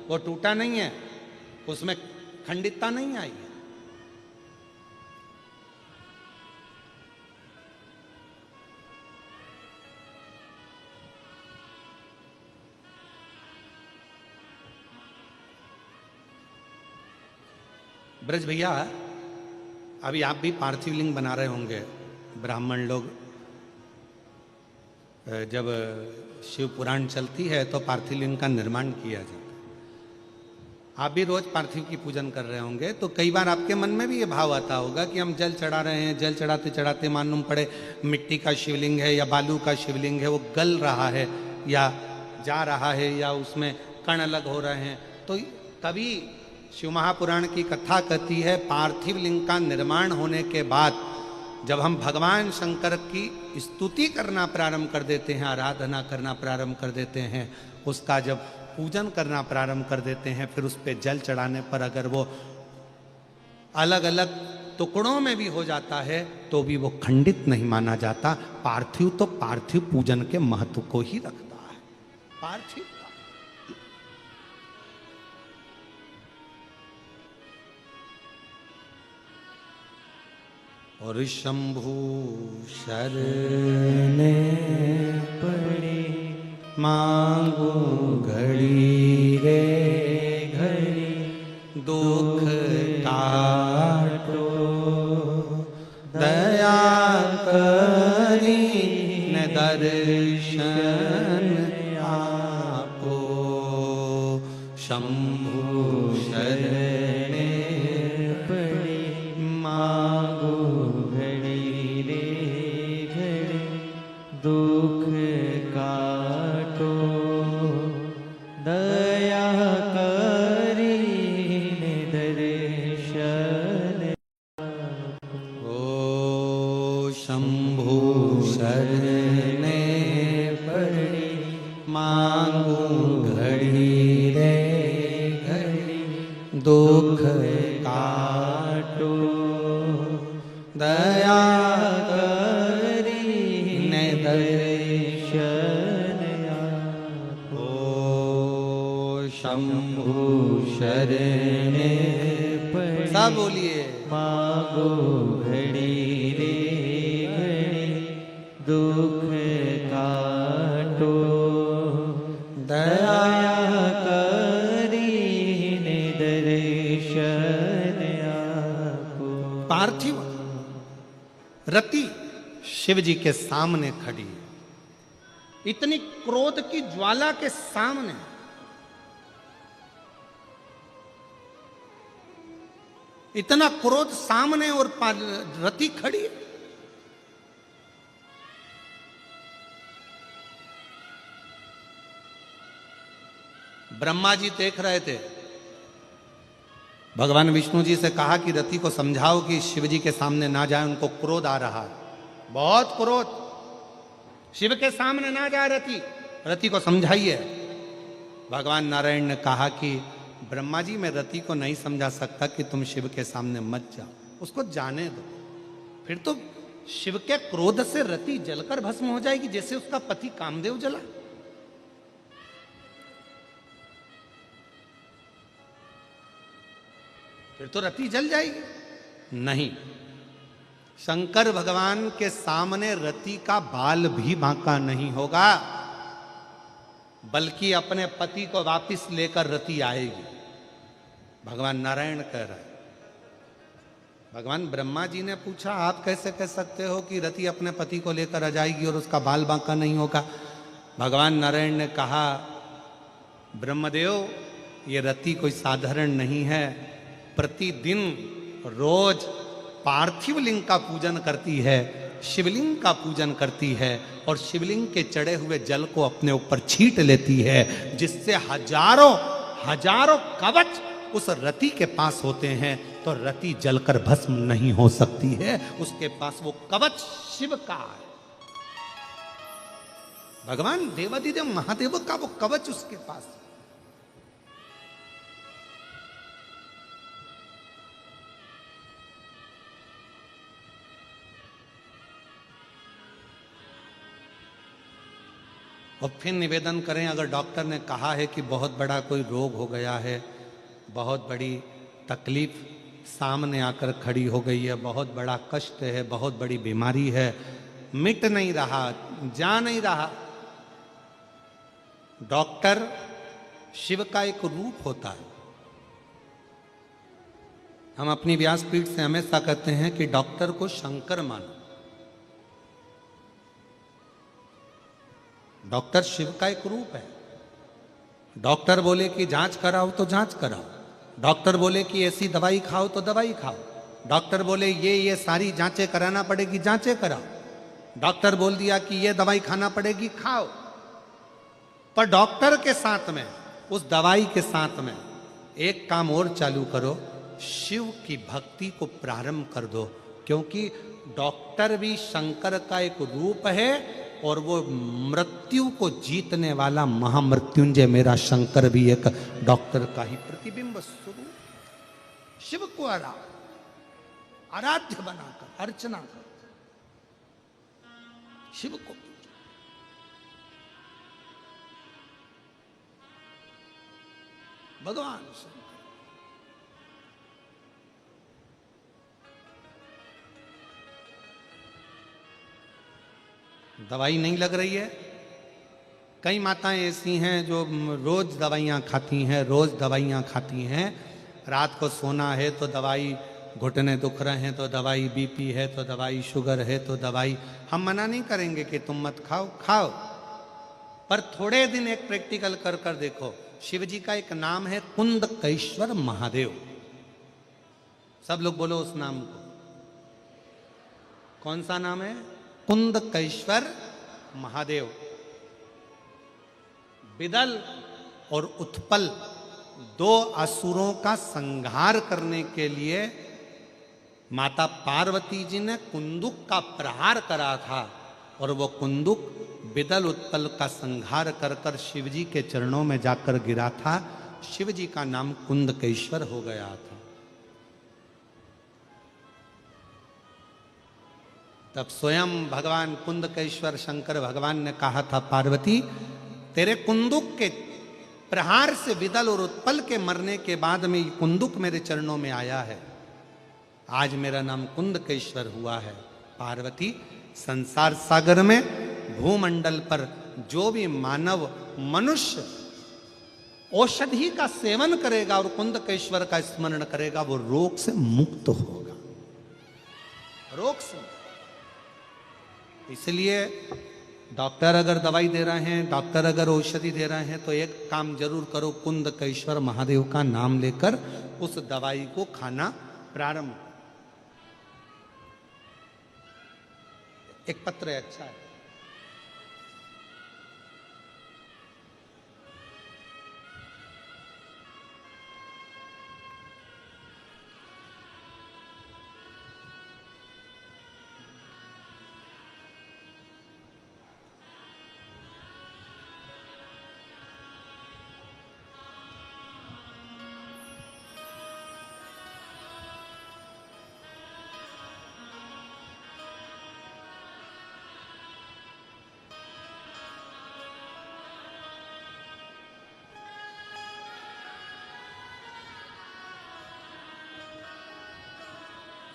वो टूटा नहीं है, उसमें खंडितता नहीं आई है। ब्रज भैया, अभी आप भी पार्थिव लिंग बना रहे होंगे। ब्राह्मण लोग जब शिव पुराण चलती है तो पार्थिव लिंग का निर्माण किया जाता है। आप भी रोज पार्थिव की पूजन कर रहे होंगे, तो कई बार आपके मन में भी ये भाव आता होगा कि हम जल चढ़ा रहे हैं, जल चढ़ाते चढ़ाते मालूम पड़े मिट्टी का शिवलिंग है या बालू का शिवलिंग है, वो गल रहा है या जा रहा है या उसमें कण अलग हो रहे हैं। तो तभी शिव महापुराण की कथा कहती है पार्थिव लिंग का निर्माण होने के बाद जब हम भगवान शंकर की स्तुति करना प्रारंभ कर देते हैं, आराधना करना प्रारंभ कर देते हैं, उसका जब पूजन करना प्रारंभ कर देते हैं, फिर उस पर जल चढ़ाने पर अगर वो अलग अलग टुकड़ों में भी हो जाता है तो भी वो खंडित नहीं माना जाता। पार्थिव तो पार्थिव पूजन के महत्व को ही रखता है, पार्थिव का। और शंभु शरणे पड़े मांगो घड़ी रे घड़ी दुख काटो दया करी न दर्शन आपो। शंभु शरणे पड़े मांगो घड़ी रे घड़ी दुख काटो दया करी दर्शन। ओ शंभु शरणे पड़ी मांगो घड़ी रे घड़ी दुख काटो दया करी ने दर्शन आपो। शंभु शरणे पड़ी सब बोलिए मांगो घड़ी रे घड़ी दुख काटो दया करी दर्शन आपो। पार्थिव रति शिव जी के सामने खड़ी है, इतनी क्रोध की ज्वाला के सामने। इतना क्रोध सामने और रति खड़ी है। ब्रह्मा जी देख रहे थे, भगवान विष्णु जी से कहा कि रति को समझाओ कि शिव जी के सामने ना जाए, उनको क्रोध आ रहा है, बहुत क्रोध, शिव के सामने ना जाए रति, रति को समझाइए। भगवान नारायण ने कहा कि ब्रह्मा जी मैं रति को नहीं समझा सकता कि तुम शिव के सामने मत जाओ, उसको जाने दो। फिर तो शिव के क्रोध से रति जलकर भस्म हो जाएगी, जैसे उसका पति कामदेव जला। फिर तो रति जल जाएगी। नहीं, शंकर भगवान के सामने रति का बाल भी बांका नहीं होगा, बल्कि अपने पति को वापस लेकर रति आएगी। भगवान नारायण कह रहे हैं। भगवान ब्रह्मा जी ने पूछा आप कैसे कह सकते हो कि रति अपने पति को लेकर आ जाएगी और उसका बाल बांका नहीं होगा। भगवान नारायण ने कहा ब्रह्मदेव ये रति कोई साधारण नहीं है, प्रतिदिन रोज पार्थिव लिंग का पूजन करती है, शिवलिंग का पूजन करती है और शिवलिंग के चढ़े हुए जल को अपने ऊपर छींट लेती है, जिससे हजारों हजारों कवच उस रति के पास होते हैं, तो रति जलकर भस्म नहीं हो सकती है। उसके पास वो कवच शिव का है, भगवान देवादिदेव महादेव का वो कवच उसके पास है। और फिर निवेदन करें, अगर डॉक्टर ने कहा है कि बहुत बड़ा कोई रोग हो गया है, बहुत बड़ी तकलीफ सामने आकर खड़ी हो गई है, बहुत बड़ा कष्ट है, बहुत बड़ी बीमारी है, मिट नहीं रहा, जा नहीं रहा, डॉक्टर शिव का एक रूप होता है। हम अपनी व्यासपीठ से हमेशा कहते हैं कि डॉक्टर को शंकर मानो। डॉक्टर शिव का एक रूप है। डॉक्टर बोले कि जांच कराओ तो जांच कराओ, डॉक्टर बोले कि ऐसी दवाई खाओ तो दवाई खाओ, डॉक्टर बोले ये सारी जांचें कराना पड़ेगी, जांचें कराओ, डॉक्टर बोल दिया कि ये दवाई खाना पड़ेगी, खाओ। पर डॉक्टर के साथ में, उस दवाई के साथ में एक काम और चालू करो, शिव की भक्ति को प्रारंभ कर दो, क्योंकि डॉक्टर भी शंकर का एक रूप है और वो मृत्यु को जीतने वाला महामृत्युंजय मेरा शंकर भी एक डॉक्टर का ही प्रतिबिंब स्वरूप। शिव को हरा, आराध्य बनाकर अर्चना करो, शिव को पूजो। भगवान शंकर दवाई नहीं लग रही है। कई माताएं ऐसी हैं जो रोज दवाइयाँ खाती हैं, रोज दवाइयाँ खाती हैं। रात को सोना है तो दवाई, घुटने दुख रहे हैं तो दवाई, बीपी है तो दवाई, शुगर है तो दवाई। हम मना नहीं करेंगे कि तुम मत खाओ, खाओ, पर थोड़े दिन एक प्रैक्टिकल कर कर देखो। शिव जी का एक नाम है कुंदकेश्वर महादेव। सब लोग बोलो उस नाम को। कौन सा नाम है? कुंदकेश्वर महादेव। बिदल और उत्पल दो असुरों का संहार करने के लिए माता पार्वती जी ने कुंदुक का प्रहार करा था, और वो कुंदुक बिदल उत्पल का संहार कर कर शिव जी के चरणों में जाकर गिरा था। शिव जी का नाम कुंदकेश्वर हो गया था। तब स्वयं भगवान कुंदकेश्वर शंकर भगवान ने कहा था, पार्वती तेरे कुंदुक के प्रहार से बिदल और उत्पल के मरने के बाद में ये कुंदुक मेरे चरणों में आया है, आज मेरा नाम कुंदकेश्वर हुआ है। पार्वती, संसार सागर में भूमंडल पर जो भी मानव मनुष्य औषधि का सेवन करेगा और कुंदकेश्वर का स्मरण करेगा, वो रोग से मुक्त होगा, रोग से। इसलिए डॉक्टर अगर दवाई दे रहे हैं, डॉक्टर अगर औषधि दे रहे हैं, तो एक काम जरूर करो, कुंदकेश्वर महादेव का नाम लेकर उस दवाई को खाना प्रारंभ करो। एक पत्र है, अच्छा है।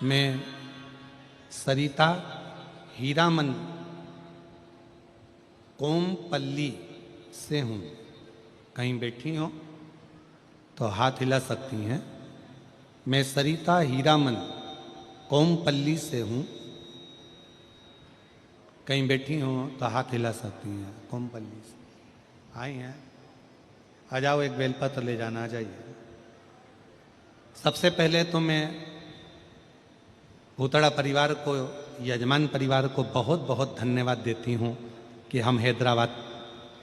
मैं सरिता हीरामन कोमपल्ली से हूँ। कहीं बैठी हो तो हाथ हिला सकती हैं। मैं सरिता हीरामन कोमपल्ली से हूँ। कहीं बैठी हो तो हाथ हिला सकती हैं। कोमपल्ली से आई हैं, आ जाओ, एक बेलपत्र ले जाना, आ जाइए। सबसे पहले तो मैं भूतड़ा परिवार को, यजमान परिवार को बहुत बहुत धन्यवाद देती हूँ कि हम हैदराबाद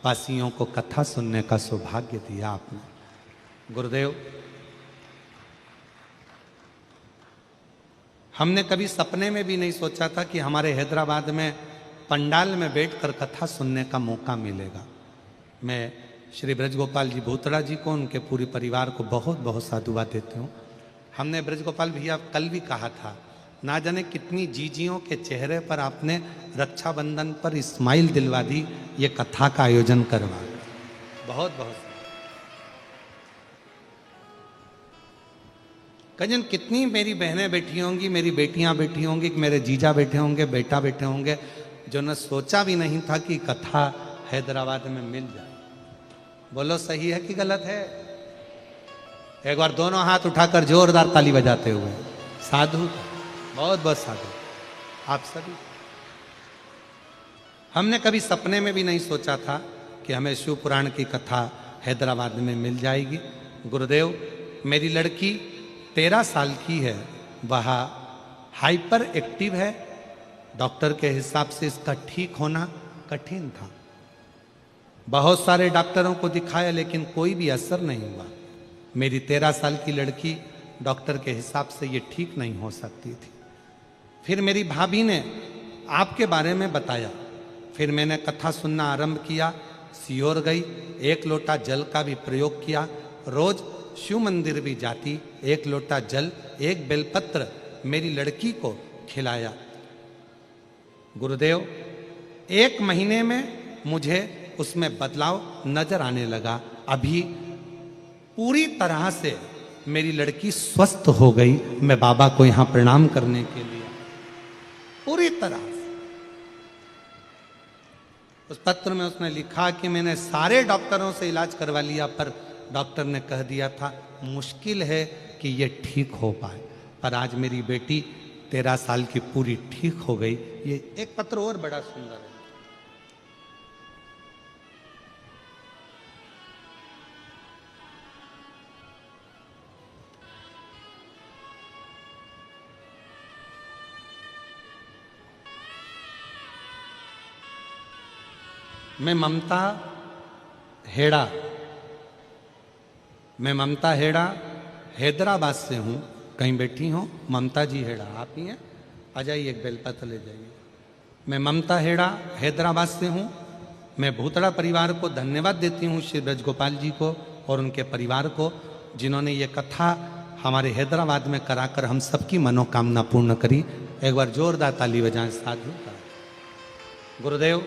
वासियों को कथा सुनने का सौभाग्य दिया आपने। गुरुदेव, हमने कभी सपने में भी नहीं सोचा था कि हमारे हैदराबाद में पंडाल में बैठकर कथा सुनने का मौका मिलेगा। मैं श्री ब्रजगोपाल जी भूतड़ा जी को, उनके पूरे परिवार को बहुत बहुत साधुवाद देती हूँ। हमने ब्रजगोपाल भैया कल भी कहा था, ना जाने कितनी जीजियों के चेहरे पर आपने रक्षाबंधन पर स्माइल दिलवा दी ये कथा का आयोजन करवा। बहुत बहुत कजन, कितनी मेरी बहनें बैठी होंगी, मेरी बेटियां बैठी होंगी, मेरे जीजा बैठे होंगे, बेटा बैठे होंगे, जो ने सोचा भी नहीं था कि कथा हैदराबाद में मिल जाए। बोलो सही है कि गलत है? एक बार दोनों हाथ उठाकर जोरदार ताली बजाते हुए साधु, बहुत बहुत साधु आप सभी। हमने कभी सपने में भी नहीं सोचा था कि हमें शिव पुराण की कथा हैदराबाद में मिल जाएगी। गुरुदेव, मेरी लड़की 13 साल की है, वह हाइपर एक्टिव है। डॉक्टर के हिसाब से इसका ठीक होना कठिन था। बहुत सारे डॉक्टरों को दिखाया लेकिन कोई भी असर नहीं हुआ। मेरी 13 साल की लड़की डॉक्टर के हिसाब से ये ठीक नहीं हो सकती थी। फिर मेरी भाभी ने आपके बारे में बताया, फिर मैंने कथा सुनना आरंभ किया, सियोर गई, 1 लोटा जल का भी प्रयोग किया, रोज शिव मंदिर भी जाती, 1 लोटा जल, 1 बेलपत्र मेरी लड़की को खिलाया। गुरुदेव 1 महीने में मुझे उसमें बदलाव नजर आने लगा। अभी पूरी तरह से मेरी लड़की स्वस्थ हो गई। मैं बाबा को यहां प्रणाम करने के लिए पूरी तरह से। उस पत्र में उसने लिखा कि मैंने सारे डॉक्टरों से इलाज करवा लिया, पर डॉक्टर ने कह दिया था मुश्किल है कि ये ठीक हो पाए। पर आज मेरी बेटी 13 साल की पूरी ठीक हो गई। ये एक पत्र और बड़ा सुंदर है। मैं ममता हेड़ा हैदराबाद से हूँ। कहीं बैठी हो ममता जी हेड़ा, आप ही हैं? आ जाइए, एक बेलपत्र ले जाइए। मैं ममता हेड़ा हैदराबाद से हूँ। मैं भूतड़ा परिवार को धन्यवाद देती हूँ, श्री ब्रजगोपाल जी को और उनके परिवार को, जिन्होंने ये कथा हमारे हैदराबाद में कराकर हम सबकी मनोकामना पूर्ण करी। एक बार जोरदार ताली बजाएं साधु का। गुरुदेव,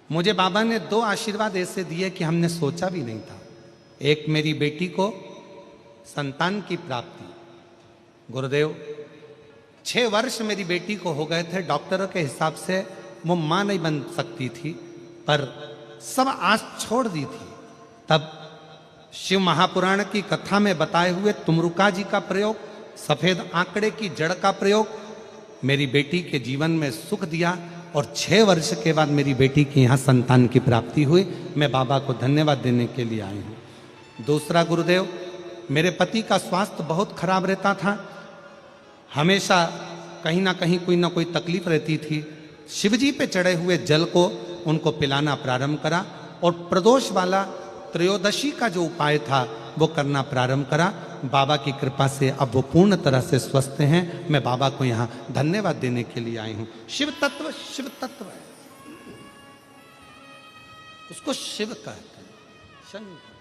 मुझे बाबा ने 2 आशीर्वाद ऐसे दिए कि हमने सोचा भी नहीं था। एक, मेरी बेटी को संतान की प्राप्ति। गुरुदेव 6 वर्ष मेरी बेटी को हो गए थे। डॉक्टरों के हिसाब से वो मां नहीं बन सकती थी, पर सब आस छोड़ दी थी। तब शिव महापुराण की कथा में बताए हुए तुमरुका जी का प्रयोग, सफेद आंकड़े की जड़ का प्रयोग मेरी बेटी के जीवन में सुख दिया। और 6 वर्ष के बाद मेरी बेटी की यहाँ संतान की प्राप्ति हुई। मैं बाबा को धन्यवाद देने के लिए आई हूँ। दूसरा, गुरुदेव, मेरे पति का स्वास्थ्य बहुत खराब रहता था। हमेशा कहीं ना कहीं कोई ना कोई तकलीफ रहती थी। शिवजी पे चढ़े हुए जल को उनको पिलाना प्रारंभ करा और प्रदोष वाला त्रयोदशी का जो उपाय था वो करना प्रारंभ करा। बाबा की कृपा से अब वो पूर्ण तरह से स्वस्थ हैं। मैं बाबा को यहाँ धन्यवाद देने के लिए आई हूँ। शिव तत्व है, उसको शिव कहते हैं, शंकर।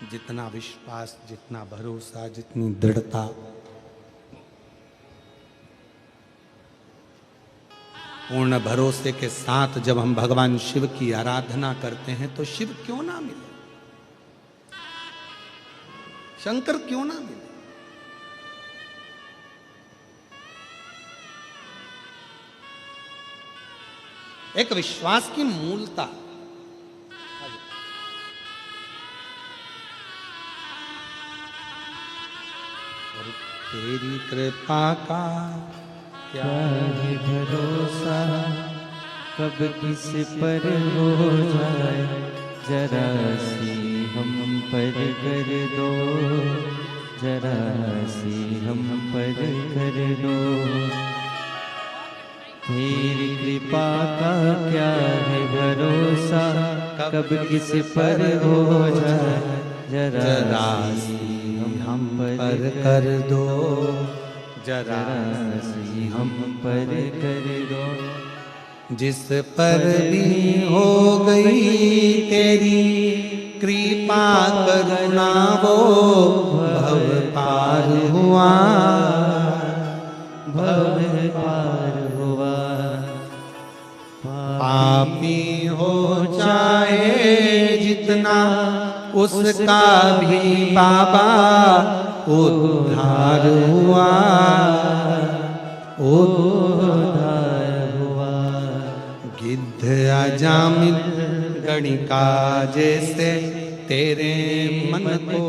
जितना विश्वास, जितना भरोसा, जितनी दृढ़ता, पूर्ण भरोसे के साथ जब हम भगवान शिव की आराधना करते हैं तो शिव क्यों ना मिले, शंकर क्यों ना मिले। एक विश्वास की मूलता। और तेरी कृपा का क्या है भरोसा, कब किस पर हो जाए, जरा सी हम पर कर दो, जरा सी हम पर कर दो। तेरी कृपा का क्या है भरोसा, कब किस पर हो जाए, जरा सी हम पर कर दो, जरा सी हम पर कर दो। जिस पर भी हो गई तेरी कृपा करुणा वो भव पार हुआ, भव पार हुआ। पापी हो जाए जितना उसका भी बाबा उद्धार हुआ, उद्धार हुआ। गिद्ध अजामिल गणिका जैसे तेरे मन को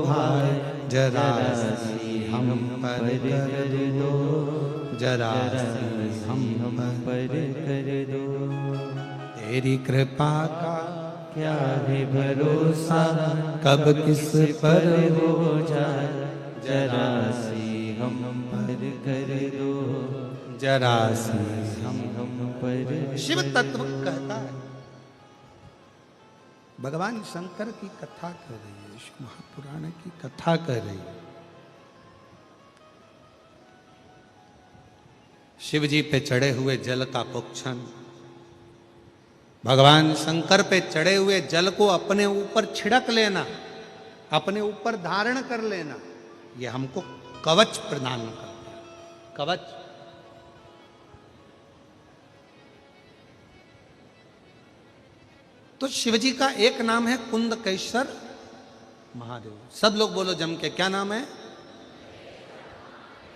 भाए, जरा सी हम पर कर दो, जरा सी हम पर कर दो। तेरी कृपा का क्या है भरोसा, कब किस पर हो जाए, जरा सी हम पर कर दो, जरा सी हम पर। शिव तत्व कहता है। भगवान शंकर की कथा कर रही है, शिव महापुराण की कथा कर रही है। शिव जी पे चढ़े हुए जल का पुक्षन, भगवान शंकर पे चढ़े हुए जल को अपने ऊपर छिड़क लेना। अपने ऊपर धारण कर लेना, ये हमको कवच प्रदान करता है। कवच तो शिवजी का एक नाम है कुंदकेश्वर महादेव। सब लोग बोलो जम के, क्या नाम है?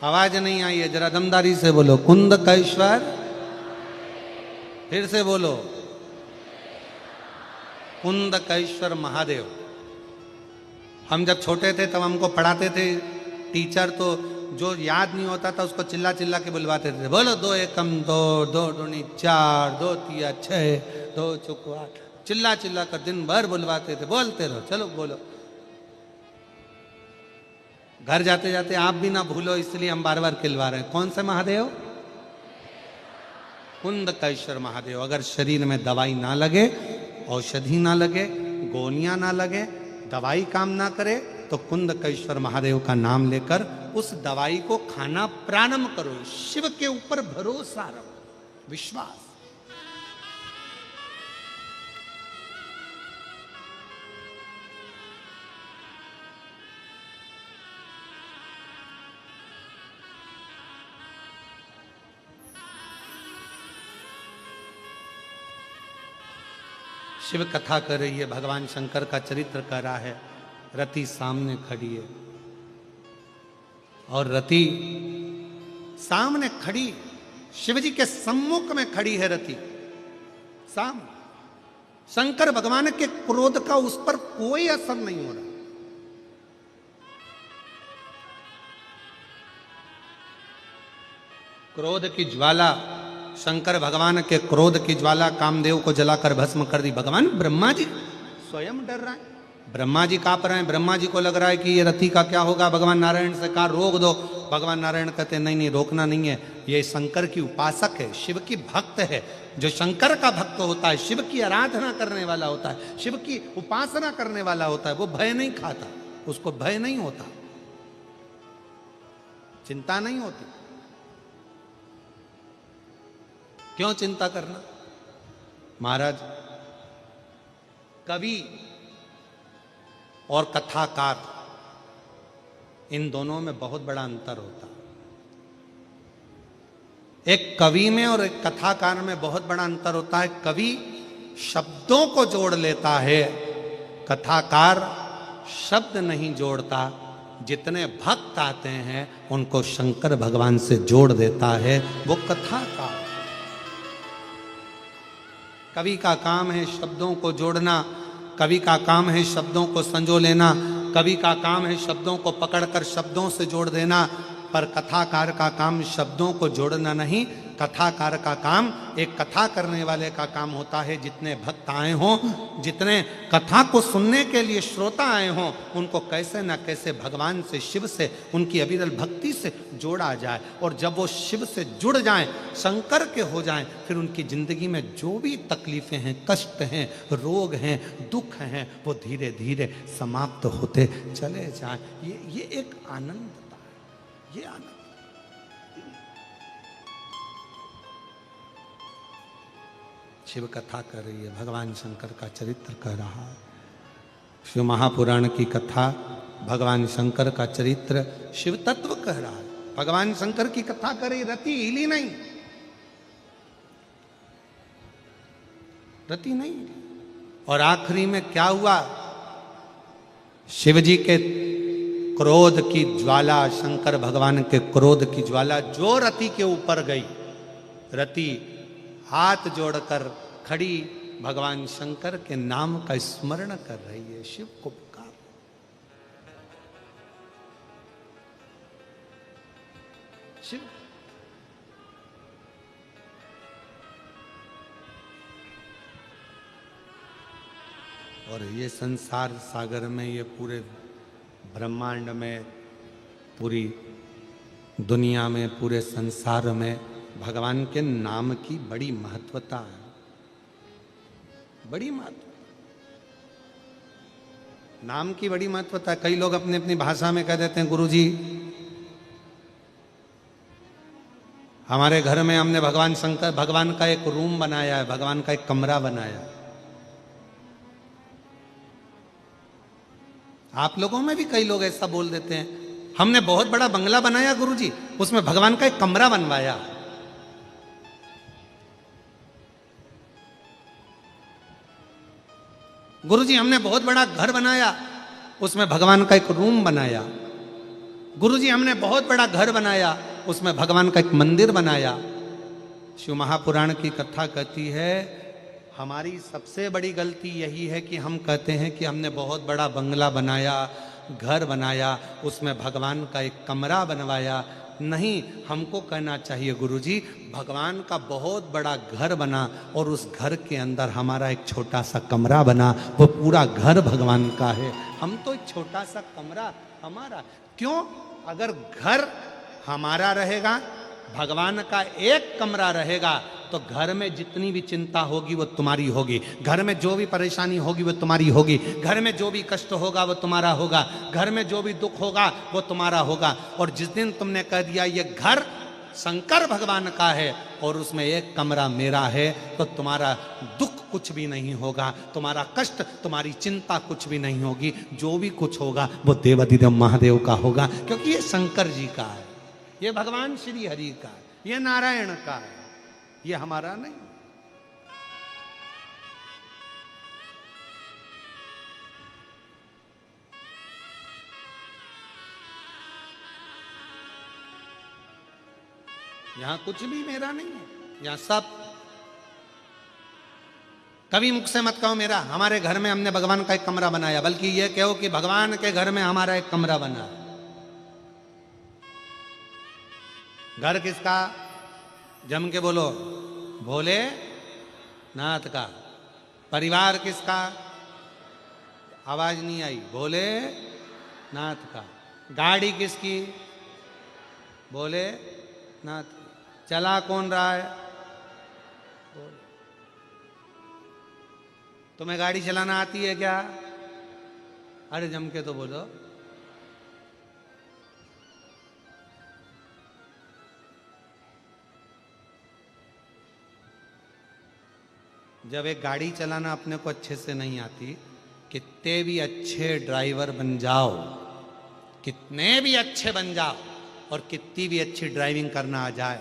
आवाज नहीं आई है, जरा दमदारी से बोलो, कुंदकेश्वर। फिर से बोलो, कुंदकेश्वर महादेव। हम जब छोटे थे तब हमको पढ़ाते थे टीचर, तो जो याद नहीं होता था उसको चिल्ला चिल्ला के बुलवाते थे, बोलो 2 एकम 2, 2 दूनी 4, 2 तिया 6, 2 चौको 8, चिल्ला चिल्ला कर दिन भर बुलवाते थे। बोलते रहो, चलो बोलो। घर जाते जाते आप भी ना भूलो, इसलिए हम बार बार खिलवा रहे हैं। कौन से महादेव? कुंदकेश्वर महादेव। अगर शरीर में दवाई ना लगे, औषधि ना लगे, गोलियां ना लगे, दवाई काम ना करे, तो कुंदकेश्वर महादेव का नाम लेकर उस दवाई को खाना प्रारंभ करो। शिव के ऊपर भरोसा रखो, विश्वास। शिव कथा कर रही है, भगवान शंकर का चरित्र कर रहा है। रति सामने खड़ी है और रति सामने खड़ी, शिवजी के सम्मुख में खड़ी है रति सामने। शंकर भगवान के क्रोध का उस पर कोई असर नहीं हो रहा। क्रोध की ज्वाला, शंकर भगवान के क्रोध की ज्वाला कामदेव को जलाकर भस्म कर दी। भगवान ब्रह्मा जी स्वयं डर रहे हैं, ब्रह्मा जी कांप रहे हैं। ब्रह्मा जी को लग रहा है कि ये रति का क्या होगा। भगवान नारायण से कहा रोक दो, भगवान नारायण कहते हैं नहीं नहीं रोकना नहीं है, ये शंकर की उपासक है, शिव की भक्त है। जो शंकर का भक्त होता है, शिव की आराधना करने वाला होता है, शिव की उपासना करने वाला होता है, वो भय नहीं खाता, उसको भय नहीं होता, चिंता नहीं होती। क्यों चिंता करना? महाराज, कवि और कथाकार, इन दोनों में बहुत बड़ा अंतर होता है। एक कवि में और एक कथाकार में बहुत बड़ा अंतर होता है। कवि शब्दों को जोड़ लेता है, कथाकार शब्द नहीं जोड़ता। जितने भक्त आते हैं उनको शंकर भगवान से जोड़ देता है, वो कथाकार। कवि का काम है शब्दों को जोड़ना, कवि का काम है शब्दों को संजो लेना, कवि का काम है शब्दों को पकड़कर शब्दों से जोड़ देना। पर कथाकार का काम शब्दों को जोड़ना नहीं, कथाकार का काम, एक कथा करने वाले का काम होता है, जितने भक्त आए हों, जितने कथा को सुनने के लिए श्रोता आए हों, उनको कैसे न कैसे भगवान से, शिव से, उनकी अविरल भक्ति से जोड़ा जाए। और जब वो शिव से जुड़ जाएं, शंकर के हो जाएं, फिर उनकी जिंदगी में जो भी तकलीफें हैं, कष्ट हैं, रोग हैं, दुख हैं, वो धीरे धीरे समाप्त होते चले जाएं। ये एक आनंद, ये आनंद। शिव कथा कर रही है, भगवान शंकर का चरित्र कर रहा है। शिव महापुराण की कथा, भगवान शंकर का चरित्र, शिव तत्व कह रहा है। भगवान शंकर की कथा कर रही, रति हिली नहीं, रति नहीं। और आखिरी में क्या हुआ? शिव जी के क्रोध की ज्वाला, शंकर भगवान के क्रोध की ज्वाला जो रति के ऊपर गई, रति हाथ जोड़कर खड़ी भगवान शंकर के नाम का स्मरण कर रही है, शिव को पुकार। शिव और ये संसार सागर में, ये पूरे ब्रह्मांड में, पूरी दुनिया में, पूरे संसार में भगवान के नाम की बड़ी महत्वता है, बड़ी महत्वता। नाम की बड़ी महत्वता है। कई लोग अपनी अपनी भाषा में कह देते हैं, गुरुजी हमारे घर में हमने भगवान शंकर, भगवान का एक रूम बनाया है, भगवान का एक कमरा बनाया है। आप लोगों में भी कई लोग ऐसा बोल देते हैं, हमने बहुत बड़ा बंगला बनाया गुरुजी, उसमें भगवान का एक कमरा बनवाया। गुरुजी हमने बहुत बड़ा घर बनाया, उसमें भगवान का एक रूम बनाया। गुरुजी हमने बहुत बड़ा घर बनाया, उसमें भगवान का एक मंदिर बनाया। शिव महापुराण की कथा कहती है, हमारी सबसे बड़ी गलती यही है कि हम कहते हैं कि हमने बहुत बड़ा बंगला बनाया, घर बनाया, उसमें भगवान का एक कमरा बनवाया। नहीं, हमको कहना चाहिए गुरुजी, भगवान का बहुत बड़ा घर बना और उस घर के अंदर हमारा एक छोटा सा कमरा बना, वो पूरा घर भगवान का है, हम तो एक छोटा सा कमरा हमारा। क्यों? अगर घर हमारा रहेगा, भगवान का एक कमरा रहेगा, तो घर में जितनी भी चिंता होगी वो तुम्हारी होगी, घर में जो भी परेशानी होगी वो तुम्हारी होगी, घर में जो भी कष्ट होगा वो तुम्हारा होगा, घर में जो भी दुख होगा वो तुम्हारा होगा। और जिस दिन तुमने कह दिया ये घर शंकर भगवान का है और उसमें एक कमरा मेरा है, तो तुम्हारा दुख कुछ भी नहीं होगा, तुम्हारा कष्ट, तुम्हारी चिंता कुछ भी नहीं होगी। जो भी कुछ होगा वो देवाधिदेव महादेव का होगा, क्योंकि ये शंकर जी का है, ये भगवान श्री हरि का है, ये नारायण का है, ये हमारा नहीं। यहां कुछ भी मेरा नहीं है, यहां सब। कभी मुख से मत कहो मेरा, हमारे घर में हमने भगवान का एक कमरा बनाया, बल्कि ये कहो कि भगवान के घर में हमारा एक कमरा बना। घर किसका? जम के बोलो, भोले नाथ का। परिवार किसका? आवाज नहीं आई, भोले नाथ का। गाड़ी किसकी? भोले नाथ की। चला कौन रहा है? तुम्हें गाड़ी चलाना आती है क्या? अरे जम के तो बोलो। जब एक गाड़ी चलाना अपने को अच्छे से नहीं आती, कितने भी अच्छे ड्राइवर बन जाओ, कितने भी अच्छे बन जाओ और कितनी भी अच्छी ड्राइविंग करना आ जाए,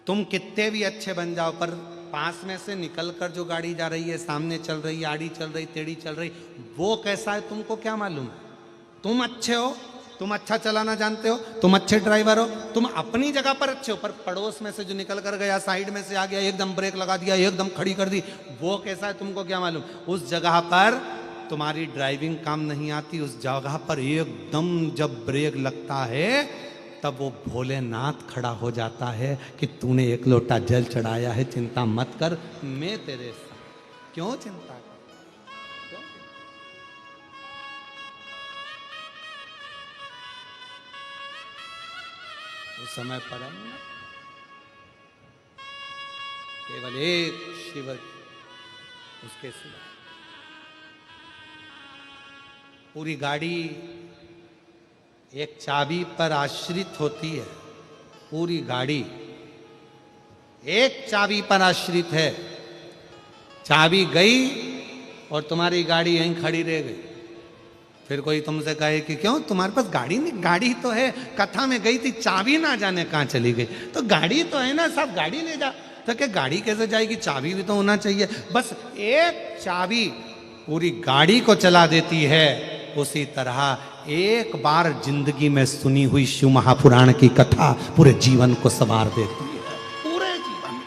तुम कितने भी अच्छे बन जाओ, पर पास में से निकलकर जो गाड़ी जा रही है, सामने चल रही, आड़ी चल रही, टेढ़ी चल रही, वो कैसा है तुमको क्या मालूम? तुम अच्छे हो, तुम अच्छा चलाना जानते हो, तुम अच्छे ड्राइवर हो, तुम अपनी जगह पर अच्छे हो, पर पड़ोस में से जो निकल कर गया, साइड में से आ गया, एकदम ब्रेक लगा दिया, एकदम खड़ी कर दी, वो कैसा है तुमको क्या मालूम? उस जगह पर तुम्हारी ड्राइविंग काम नहीं आती। उस जगह पर एकदम जब ब्रेक लगता है तब वो भोलेनाथ खड़ा हो जाता है कि तूने एक लोटा जल चढ़ाया है, चिंता मत कर, मैं तेरे साथ। क्यों चिंता? उस समय पर हम केवल एक शिव, उसके सिवा पूरी गाड़ी एक चाबी पर आश्रित होती है। पूरी गाड़ी एक चाबी पर आश्रित है। चाबी गई और तुम्हारी गाड़ी यहीं खड़ी रह गई। फिर कोई तुमसे कहे कि क्यों तुम्हारे पास गाड़ी नहीं? गाड़ी तो है, कथा में गई थी, चाबी ना जाने कहाँ चली गई। तो गाड़ी तो है ना, सब गाड़ी ले जा। तो क्या गाड़ी कैसे जाएगी? चाबी भी तो होना चाहिए। बस एक चाबी पूरी गाड़ी को चला देती है। उसी तरह एक बार जिंदगी में सुनी हुई शिव महापुराण की कथा पूरे जीवन को संवार देती है, पूरे जीवन,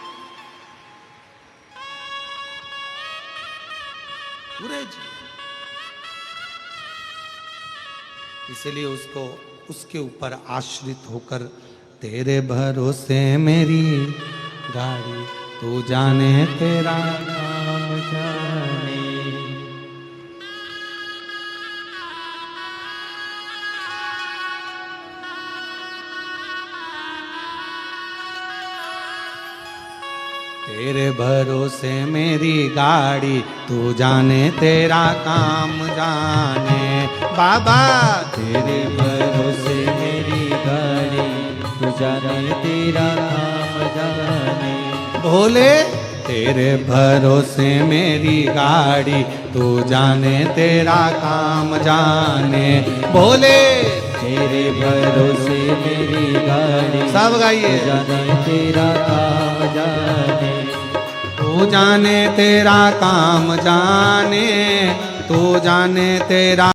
पूरे जीवन। इसलिए उसको उसके ऊपर आश्रित होकर, तेरे भरोसे मेरी गाड़ी, तू जाने तेरा नाम जाने। तेरे भरोसे मेरी गाड़ी, तू जाने तेरा काम जाने। बाबा तेरे भरोसे मेरी गाड़ी, तू जाने तेरा काम जाने। भोले तेरे भरोसे मेरी गाड़ी, तू जाने तेरा काम जाने। बोले तेरे भरोसे मेरी गाड़ी, सब गाइए। जाने तेरा काम जाने। तू जाने तेरा काम जाने, तू जाने तेरा